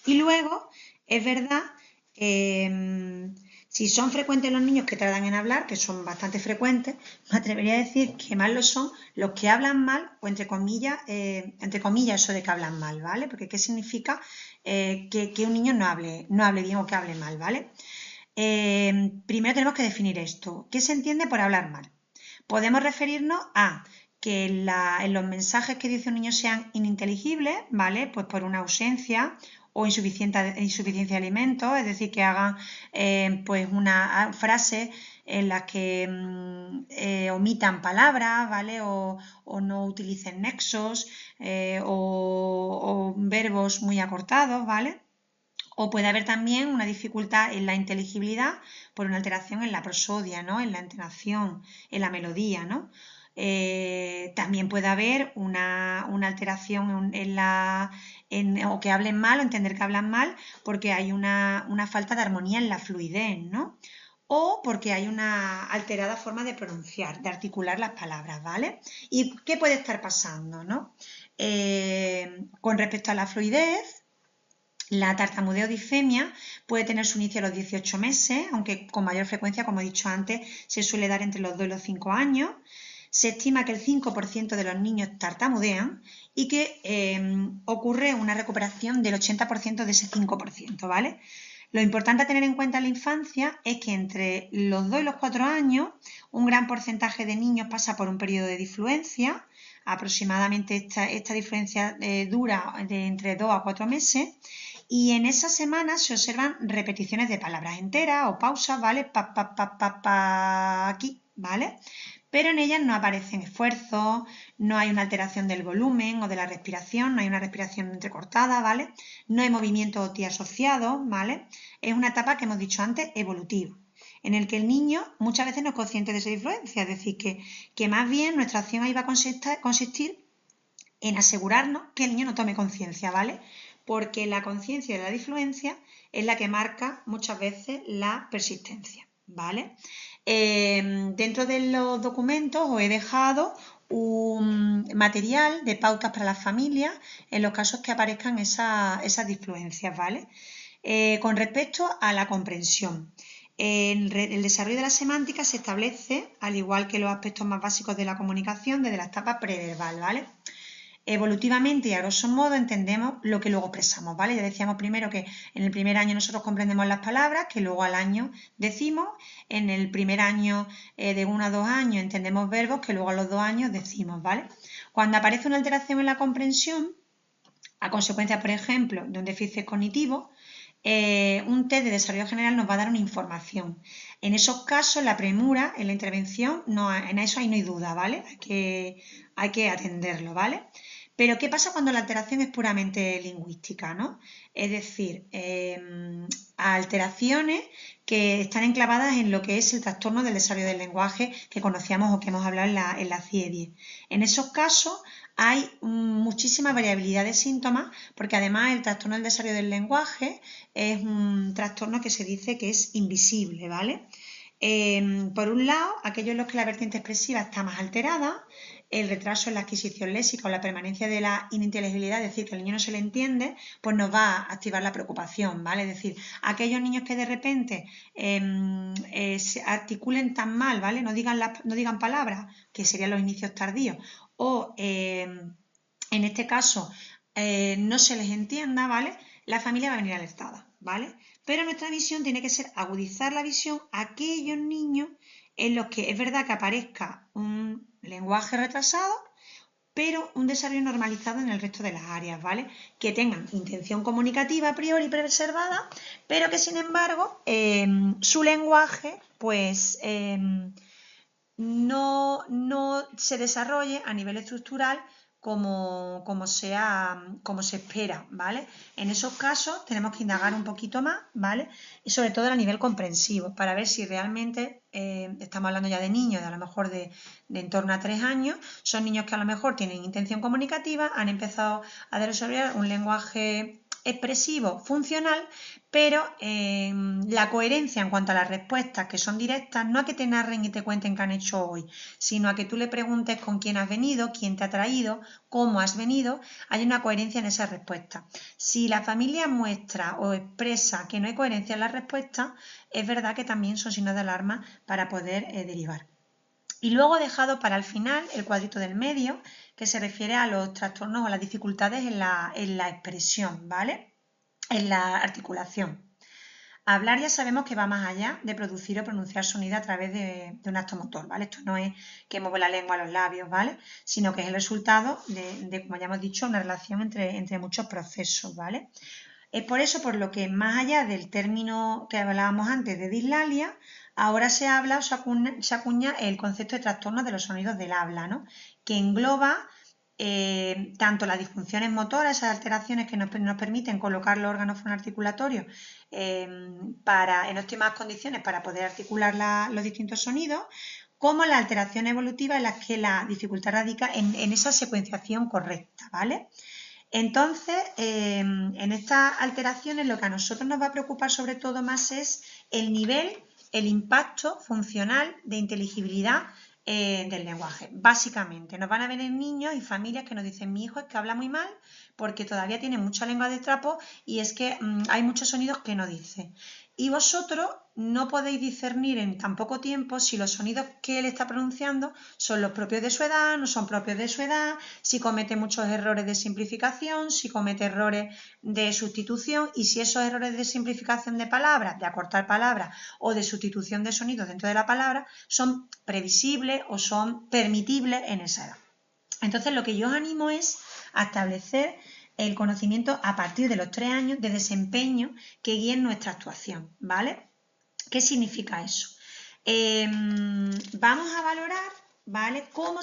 Y luego, es verdad, si son frecuentes los niños que tardan en hablar, que son bastante frecuentes, me atrevería a decir que más lo son los que hablan mal o entre comillas eso de que hablan mal, ¿vale? Porque ¿qué significa que un niño no hable bien o que hable mal, ¿vale? Primero tenemos que definir esto. ¿Qué se entiende por hablar mal? Podemos referirnos a que en los mensajes que dice un niño sean ininteligibles, ¿vale? Pues por una ausencia o insuficiencia de alimentos, es decir, que hagan pues una frase en las que omitan palabras, ¿vale? O no utilicen nexos o verbos muy acortados, ¿vale? O puede haber también una dificultad en la inteligibilidad por una alteración en la prosodia, ¿no? En la entonación, en la melodía, ¿no? También puede haber una alteración o que hablen mal o entender que hablan mal porque hay una falta de armonía en la fluidez, ¿no? O porque hay una alterada forma de pronunciar, de articular las palabras, ¿vale? ¿Y qué puede estar pasando, ¿no? Con respecto a la fluidez, la tartamudeo disfemia puede tener su inicio a los 18 meses, aunque con mayor frecuencia, como he dicho antes, se suele dar entre los 2 y los 5 años. Se estima que el 5% de los niños tartamudean y que ocurre una recuperación del 80% de ese 5%, ¿vale? Lo importante a tener en cuenta en la infancia es que entre los 2 y los 4 años un gran porcentaje de niños pasa por un periodo de disfluencia. Aproximadamente esta disfluencia dura de entre 2 a 4 meses y en esas semanas se observan repeticiones de palabras enteras o pausas, ¿vale? Aquí, ¿vale? Pero en ellas no aparecen esfuerzos, no hay una alteración del volumen o de la respiración, no hay una respiración entrecortada, ¿vale? No hay movimiento OTI asociado, ¿vale? Es una etapa que hemos dicho antes evolutiva, en el que el niño muchas veces no es consciente de esa influencia, es decir, que más bien nuestra acción ahí va a consistir en asegurarnos que el niño no tome conciencia, ¿vale? Porque la conciencia de la disfluencia es la que marca muchas veces la persistencia, ¿vale? Dentro de los documentos os he dejado un material de pautas para las familias en los casos que aparezcan esas disfluencias, ¿vale? Con respecto a la comprensión, el desarrollo de la semántica se establece, al igual que los aspectos más básicos de la comunicación, desde la etapa preverbal, ¿vale? Evolutivamente y a grosso modo entendemos lo que luego expresamos, ¿vale? Ya decíamos primero que en el primer año nosotros comprendemos las palabras, que luego al año decimos, en el primer año de 1 a 2 años entendemos verbos, que luego a los 2 años decimos, ¿vale? Cuando aparece una alteración en la comprensión, a consecuencia, por ejemplo, de un déficit cognitivo, un test de desarrollo general nos va a dar una información. En esos casos, la premura en la intervención, en eso ahí no hay duda, ¿vale? Hay que atenderlo, ¿vale? Pero ¿qué pasa cuando la alteración es puramente lingüística, ¿no? Es decir, alteraciones que están enclavadas en lo que es el trastorno del desarrollo del lenguaje que conocíamos o que hemos hablado en la CIE-10. En esos casos hay muchísima variabilidad de síntomas porque además el trastorno del desarrollo del lenguaje es un trastorno que se dice que es invisible, ¿vale? Por un lado, aquellos en los que la vertiente expresiva está más alterada, el retraso en la adquisición léxica o la permanencia de la ininteligibilidad, es decir, que al niño no se le entiende, pues nos va a activar la preocupación, ¿vale? Es decir, aquellos niños que de repente se articulen tan mal, ¿vale? No digan palabras, que serían los inicios tardíos, o en este caso no se les entienda, ¿vale? La familia va a venir alertada, ¿vale? Pero nuestra visión tiene que ser agudizar la visión a aquellos niños en los que es verdad que aparezca un lenguaje retrasado, pero un desarrollo normalizado en el resto de las áreas, ¿vale? Que tengan intención comunicativa a priori preservada, pero que sin embargo su lenguaje pues no se desarrolle a nivel estructural como se espera, ¿vale? En esos casos tenemos que indagar un poquito más, ¿vale? Y sobre todo a nivel comprensivo, para ver si realmente estamos hablando ya de niños, de a lo mejor de en torno a 3 años, son niños que a lo mejor tienen intención comunicativa, han empezado a desarrollar un lenguaje expresivo funcional, pero la coherencia en cuanto a las respuestas que son directas, no a que te narren y te cuenten qué han hecho hoy, sino a que tú le preguntes con quién has venido, quién te ha traído, cómo has venido, hay una coherencia en esa respuesta. Si la familia muestra o expresa que no hay coherencia en la respuesta, es verdad que también son signos de alarma para poder derivar. Y luego he dejado para el final el cuadrito del medio, que se refiere a los trastornos o las dificultades en la expresión, ¿vale? En la articulación. Hablar ya sabemos que va más allá de producir o pronunciar sonido a través de un acto motor, ¿vale? Esto no es que mueve la lengua a los labios, ¿vale? Sino que es el resultado de como ya hemos dicho, una relación entre muchos procesos, ¿vale? Es por eso por lo que más allá del término que hablábamos antes de dislalia, ahora se habla o se acuña el concepto de trastorno de los sonidos del habla, ¿no? Que engloba tanto las disfunciones motoras, esas alteraciones que nos permiten colocar los órganos fonoarticulatorios en óptimas condiciones para poder articular los distintos sonidos, como las alteraciones evolutivas en las que la dificultad radica en esa secuenciación correcta, ¿vale? Entonces, en estas alteraciones lo que a nosotros nos va a preocupar sobre todo más es el nivel, el impacto funcional de inteligibilidad del lenguaje. Básicamente, nos van a venir niños y familias que nos dicen: mi hijo es que habla muy mal porque todavía tiene mucha lengua de trapo y es que hay muchos sonidos que no dice. Y vosotros no podéis discernir en tan poco tiempo si los sonidos que él está pronunciando son los propios de su edad, no son propios de su edad, si comete muchos errores de simplificación, si comete errores de sustitución, y si esos errores de simplificación de palabras, de acortar palabras o de sustitución de sonidos dentro de la palabra son previsibles o son permitibles en esa edad. Entonces, lo que yo os animo es a establecer el conocimiento a partir de los 3 años de desempeño que guíen nuestra actuación, ¿vale? ¿Qué significa eso? Vamos a valorar, ¿vale?, cómo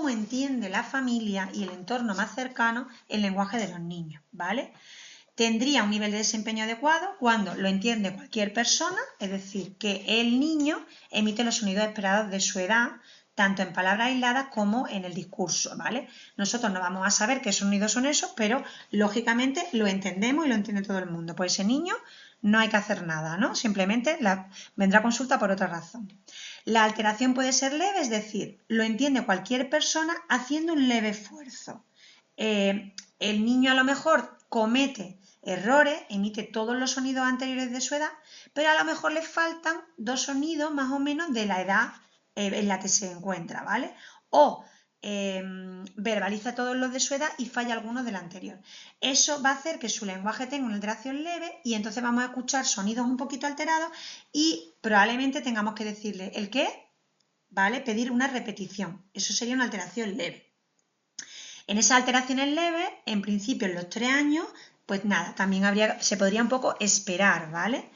entiende la familia y el entorno más cercano el lenguaje de los niños, ¿vale? Tendría un nivel de desempeño adecuado cuando lo entiende cualquier persona, es decir, que el niño emite los sonidos esperados de su edad, tanto en palabras aisladas como en el discurso, ¿vale? Nosotros no vamos a saber qué sonidos son esos, pero lógicamente lo entendemos y lo entiende todo el mundo. Pues ese niño no hay que hacer nada, ¿no? Simplemente vendrá a consulta por otra razón. La alteración puede ser leve, es decir, lo entiende cualquier persona haciendo un leve esfuerzo. El niño a lo mejor comete errores, emite todos los sonidos anteriores de su edad, pero a lo mejor le faltan 2 sonidos más o menos de la edad en la que se encuentra, ¿vale? O verbaliza todos los de su edad y falla algunos del anterior. Eso va a hacer que su lenguaje tenga una alteración leve y entonces vamos a escuchar sonidos un poquito alterados y probablemente tengamos que decirle el qué, ¿vale? Pedir una repetición. Eso sería una alteración leve. En esas alteraciones leves, en principio en los 3 años, pues nada, también se podría un poco esperar, ¿vale?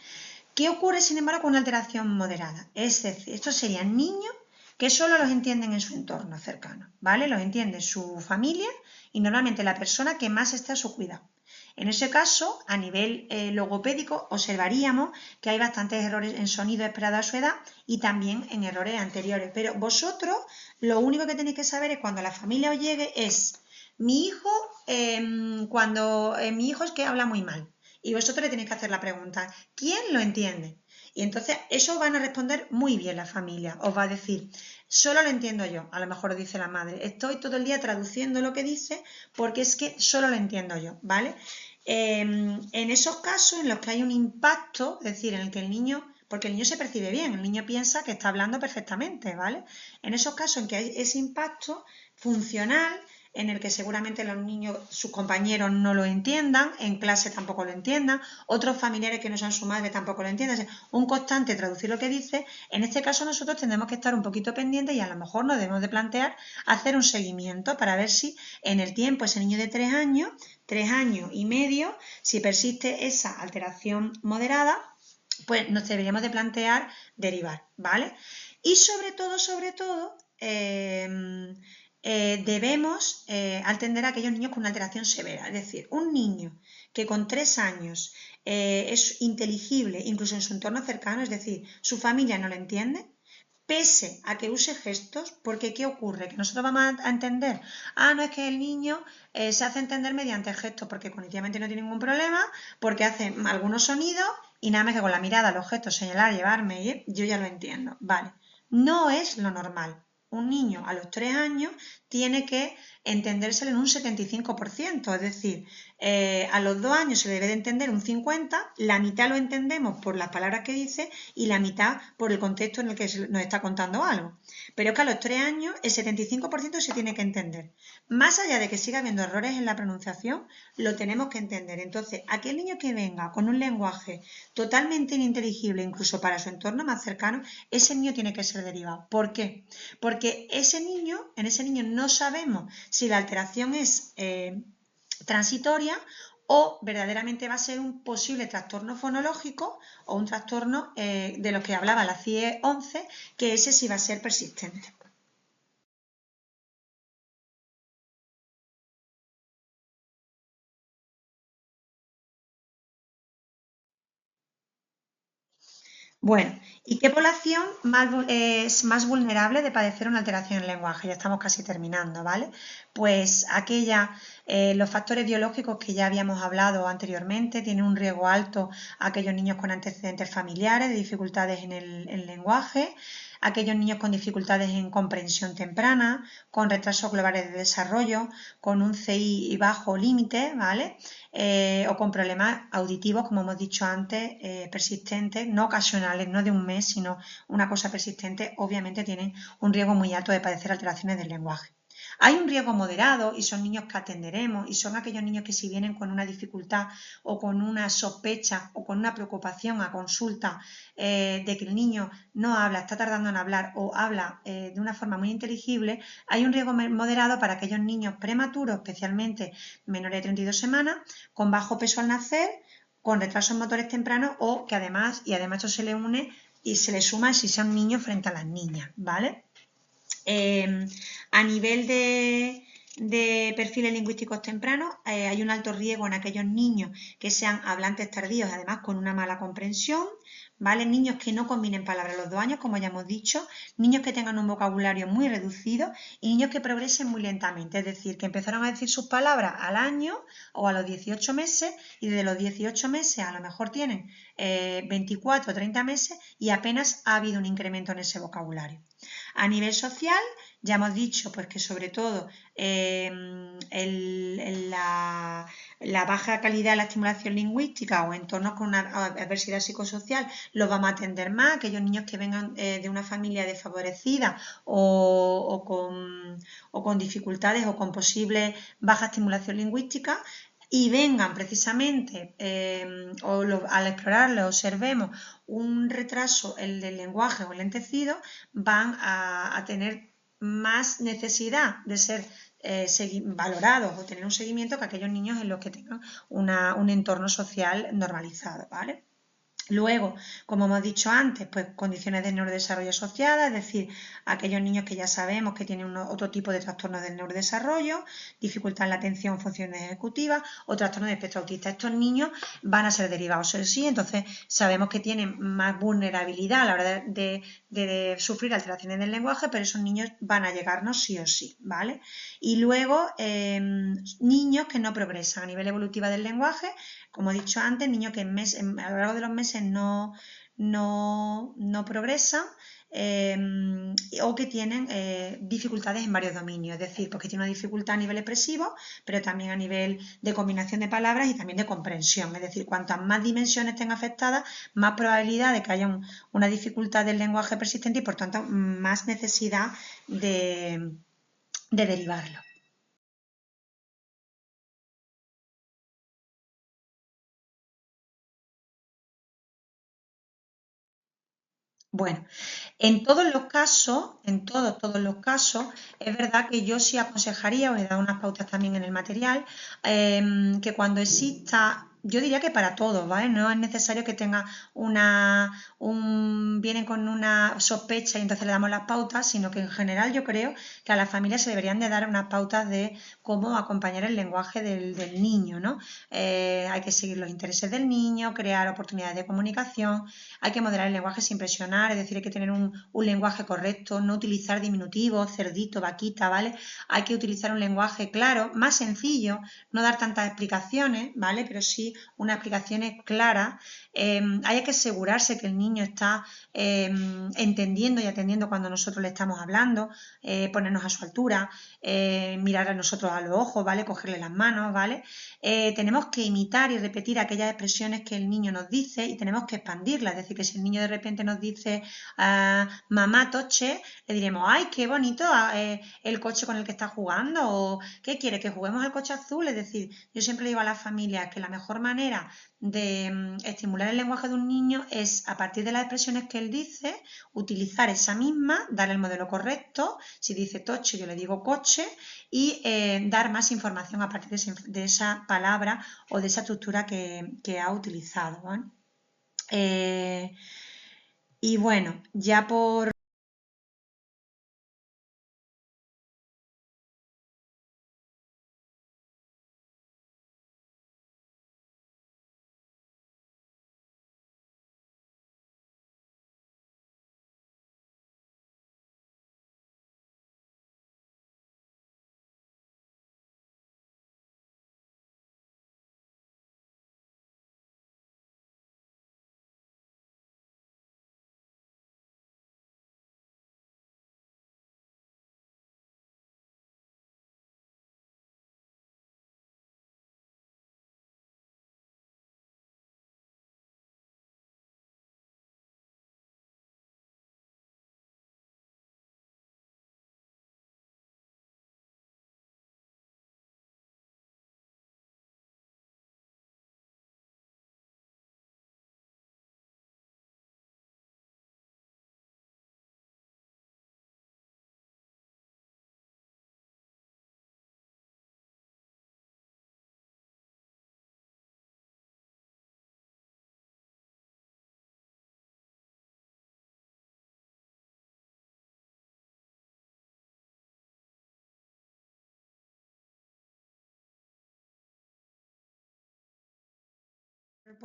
¿Qué ocurre, sin embargo, con una alteración moderada? Es decir, estos serían niños que solo los entienden en su entorno cercano, ¿vale? Los entiende su familia y normalmente la persona que más está a su cuidado. En ese caso, a nivel logopédico, observaríamos que hay bastantes errores en sonido esperado a su edad y también en errores anteriores. Pero vosotros lo único que tenéis que saber es cuando la familia os llegue es: mi hijo, mi hijo es que habla muy mal. Y vosotros le tenéis que hacer la pregunta: ¿quién lo entiende? Y entonces eso van a responder muy bien la familia. Os va a decir: solo lo entiendo yo. A lo mejor os dice la madre: estoy todo el día traduciendo lo que dice porque es que solo lo entiendo yo, ¿vale? En esos casos en los que hay un impacto, es decir, en el que el niño, porque el niño se percibe bien, el niño piensa que está hablando perfectamente, ¿vale? En esos casos en que hay ese impacto funcional, en el que seguramente los niños, sus compañeros no lo entiendan, en clase tampoco lo entiendan, otros familiares que no sean su madre tampoco lo entiendan, es un constante traducir lo que dice. En este caso nosotros tendremos que estar un poquito pendientes y a lo mejor nos debemos de plantear hacer un seguimiento para ver si en el tiempo ese niño de 3 años y medio, si persiste esa alteración moderada, pues nos deberíamos de plantear derivar, ¿vale? Y sobre todo, debemos atender a aquellos niños con una alteración severa, es decir, un niño que con 3 años es inteligible incluso en su entorno cercano, es decir, su familia no lo entiende, pese a que use gestos, porque ¿qué ocurre? Que nosotros vamos a entender, no es que el niño se hace entender mediante gestos, porque cognitivamente no tiene ningún problema, porque hace algunos sonidos y nada más que con la mirada, los gestos, señalar, llevarme, yo ya lo entiendo. Vale, no es lo normal. Un niño a los 3 años tiene que entendérselo en un 75%, es decir, a los 2 años se le debe de entender un 50%, la mitad lo entendemos por las palabras que dice y la mitad por el contexto en el que nos está contando algo. Pero es que a los 3 años el 75% se tiene que entender. Más allá de que siga habiendo errores en la pronunciación, lo tenemos que entender. Entonces, aquel niño que venga con un lenguaje totalmente ininteligible, incluso para su entorno más cercano, ese niño tiene que ser derivado. ¿Por qué? Porque en ese niño no sabemos si la alteración es transitoria o verdaderamente va a ser un posible trastorno fonológico o un trastorno de los que hablaba la CIE 11, que ese sí va a ser persistente. Bueno, ¿y qué población es más vulnerable de padecer una alteración en el lenguaje? Ya estamos casi terminando, ¿vale? Pues los factores biológicos que ya habíamos hablado anteriormente, tienen un riesgo alto a aquellos niños con antecedentes familiares de dificultades en el lenguaje, aquellos niños con dificultades en comprensión temprana, con retrasos globales de desarrollo, con un CI bajo límite, ¿vale? O con problemas auditivos, como hemos dicho antes, persistentes, no ocasionales, no de un mes, sino una cosa persistente, obviamente tienen un riesgo muy alto de padecer alteraciones del lenguaje. Hay un riesgo moderado y son niños que atenderemos y son aquellos niños que si vienen con una dificultad o con una sospecha o con una preocupación a consulta de que el niño no habla, está tardando en hablar o habla de una forma muy inteligible, hay un riesgo moderado para aquellos niños prematuros, especialmente menores de 32 semanas, con bajo peso al nacer, con retrasos motores tempranos o que además esto se le une y se le suma si son niños frente a las niñas, ¿vale? A nivel de perfiles lingüísticos tempranos, hay un alto riesgo en aquellos niños que sean hablantes tardíos, además con una mala comprensión, ¿vale? Niños que no combinen palabras a los 2 años, como ya hemos dicho, niños que tengan un vocabulario muy reducido y niños que progresen muy lentamente, es decir, que empezaron a decir sus palabras al año o a los 18 meses y desde los 18 meses a lo mejor tienen 24 o 30 meses y apenas ha habido un incremento en ese vocabulario. A nivel social, ya hemos dicho pues, que sobre todo la baja calidad de la estimulación lingüística o entornos con una adversidad psicosocial los vamos a atender más, aquellos niños que vengan de una familia desfavorecida o con dificultades o con posible baja estimulación lingüística y vengan precisamente al explorarlo observemos un retraso el del lenguaje o el lentecido, van a tener más necesidad de ser valorados o tener un seguimiento que aquellos niños en los que tengan un entorno social normalizado, ¿vale? Luego, como hemos dicho antes, pues condiciones de neurodesarrollo asociadas, es decir, aquellos niños que ya sabemos que tienen otro tipo de trastornos del neurodesarrollo, dificultad en la atención, funciones ejecutivas o trastornos de espectro autista. Estos niños van a ser derivados sí, entonces sabemos que tienen más vulnerabilidad a la hora de sufrir alteraciones del lenguaje, pero esos niños van a llegarnos sí o sí, ¿vale? Y luego, niños que no progresan a nivel evolutivo del lenguaje, como he dicho antes, niños que a lo largo de los meses no progresan o que tienen dificultades en varios dominios, es decir, porque tienen una dificultad a nivel expresivo, pero también a nivel de combinación de palabras y también de comprensión, es decir, cuantas más dimensiones estén afectadas, más probabilidad de que haya una dificultad del lenguaje persistente y por tanto más necesidad de derivarlo. Bueno, en todos los casos, todos los casos, es verdad que yo sí aconsejaría, os he dado unas pautas también en el material, que cuando exista yo diría que para todos, ¿vale? No es necesario que tenga vienen con una sospecha y entonces le damos las pautas, sino que en general yo creo que a las familias se deberían de dar unas pautas de cómo acompañar el lenguaje del niño, ¿no? Hay que seguir los intereses del niño, crear oportunidades de comunicación, hay que moderar el lenguaje sin presionar, es decir, hay que tener un lenguaje correcto, no utilizar diminutivos, cerdito, vaquita, ¿vale? Hay que utilizar un lenguaje claro, más sencillo, no dar tantas explicaciones, ¿vale? Pero sí unas explicaciones claras. Hay que asegurarse que el niño está entendiendo y atendiendo cuando nosotros le estamos hablando, ponernos a su altura, mirar a nosotros a los ojos, ¿vale? Cogerle las manos, ¿vale? Tenemos que imitar y repetir aquellas expresiones que el niño nos dice y tenemos que expandirlas, es decir, que si el niño de repente nos dice mamá toche, le diremos, ay, qué bonito el coche con el que está jugando, o ¿qué quiere? Que juguemos al coche azul. Es decir, yo siempre le digo a las familias que la mejor manera de estimular el lenguaje de un niño es, a partir de las expresiones que él dice, utilizar esa misma, darle el modelo correcto. Si dice toche, yo le digo coche, y dar más información a partir de esa palabra o de esa estructura que ha utilizado, ¿vale? Y bueno, ya por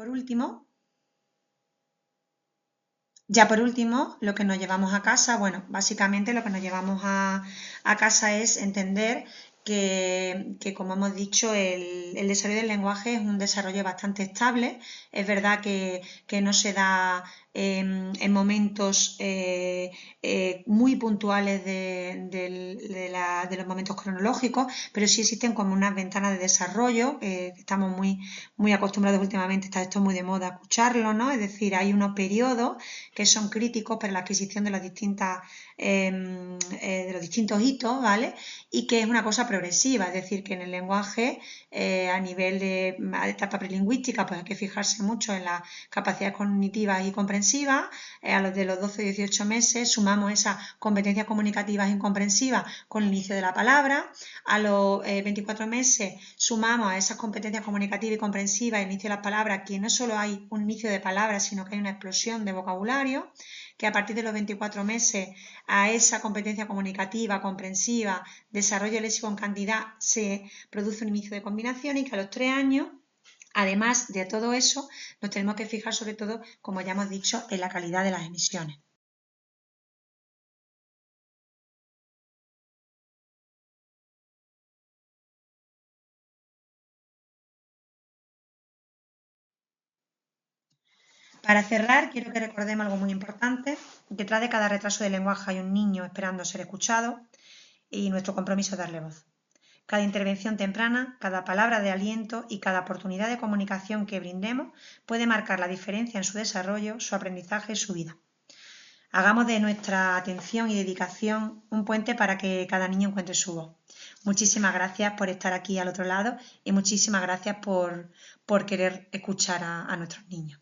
último, lo que nos llevamos a casa, bueno, básicamente lo que nos llevamos a casa es entender que, como hemos dicho, el desarrollo del lenguaje es un desarrollo bastante estable. Es verdad que no se da en momentos muy puntuales de los momentos cronológicos, pero sí existen como unas ventanas de desarrollo, estamos muy acostumbrados últimamente, está esto muy de moda escucharlo, ¿no? Es decir, hay unos periodos que son críticos para la adquisición de de los distintos hitos, ¿vale? Y que es una cosa progresiva, es decir, que en el lenguaje, a nivel de etapa prelingüística, pues hay que fijarse mucho en las capacidades cognitivas y comprensivas. A los de los 12 y 18 meses sumamos esas competencias comunicativas y comprensivas con el inicio de la palabra. A los 24 meses sumamos a esas competencias comunicativas y comprensivas el inicio de las palabras, que no solo hay un inicio de palabras, sino que hay una explosión de vocabulario, que a partir de los 24 meses a esa competencia comunicativa, comprensiva, desarrollo léxico en cantidad, se produce un inicio de combinación, y que a los 3 años, además de todo eso, nos tenemos que fijar sobre todo, como ya hemos dicho, en la calidad de las emisiones. Para cerrar, quiero que recordemos algo muy importante. Detrás de cada retraso de lenguaje hay un niño esperando ser escuchado, y nuestro compromiso es darle voz. Cada intervención temprana, cada palabra de aliento y cada oportunidad de comunicación que brindemos puede marcar la diferencia en su desarrollo, su aprendizaje y su vida. Hagamos de nuestra atención y dedicación un puente para que cada niño encuentre su voz. Muchísimas gracias por estar aquí al otro lado, y muchísimas gracias por querer escuchar a nuestros niños.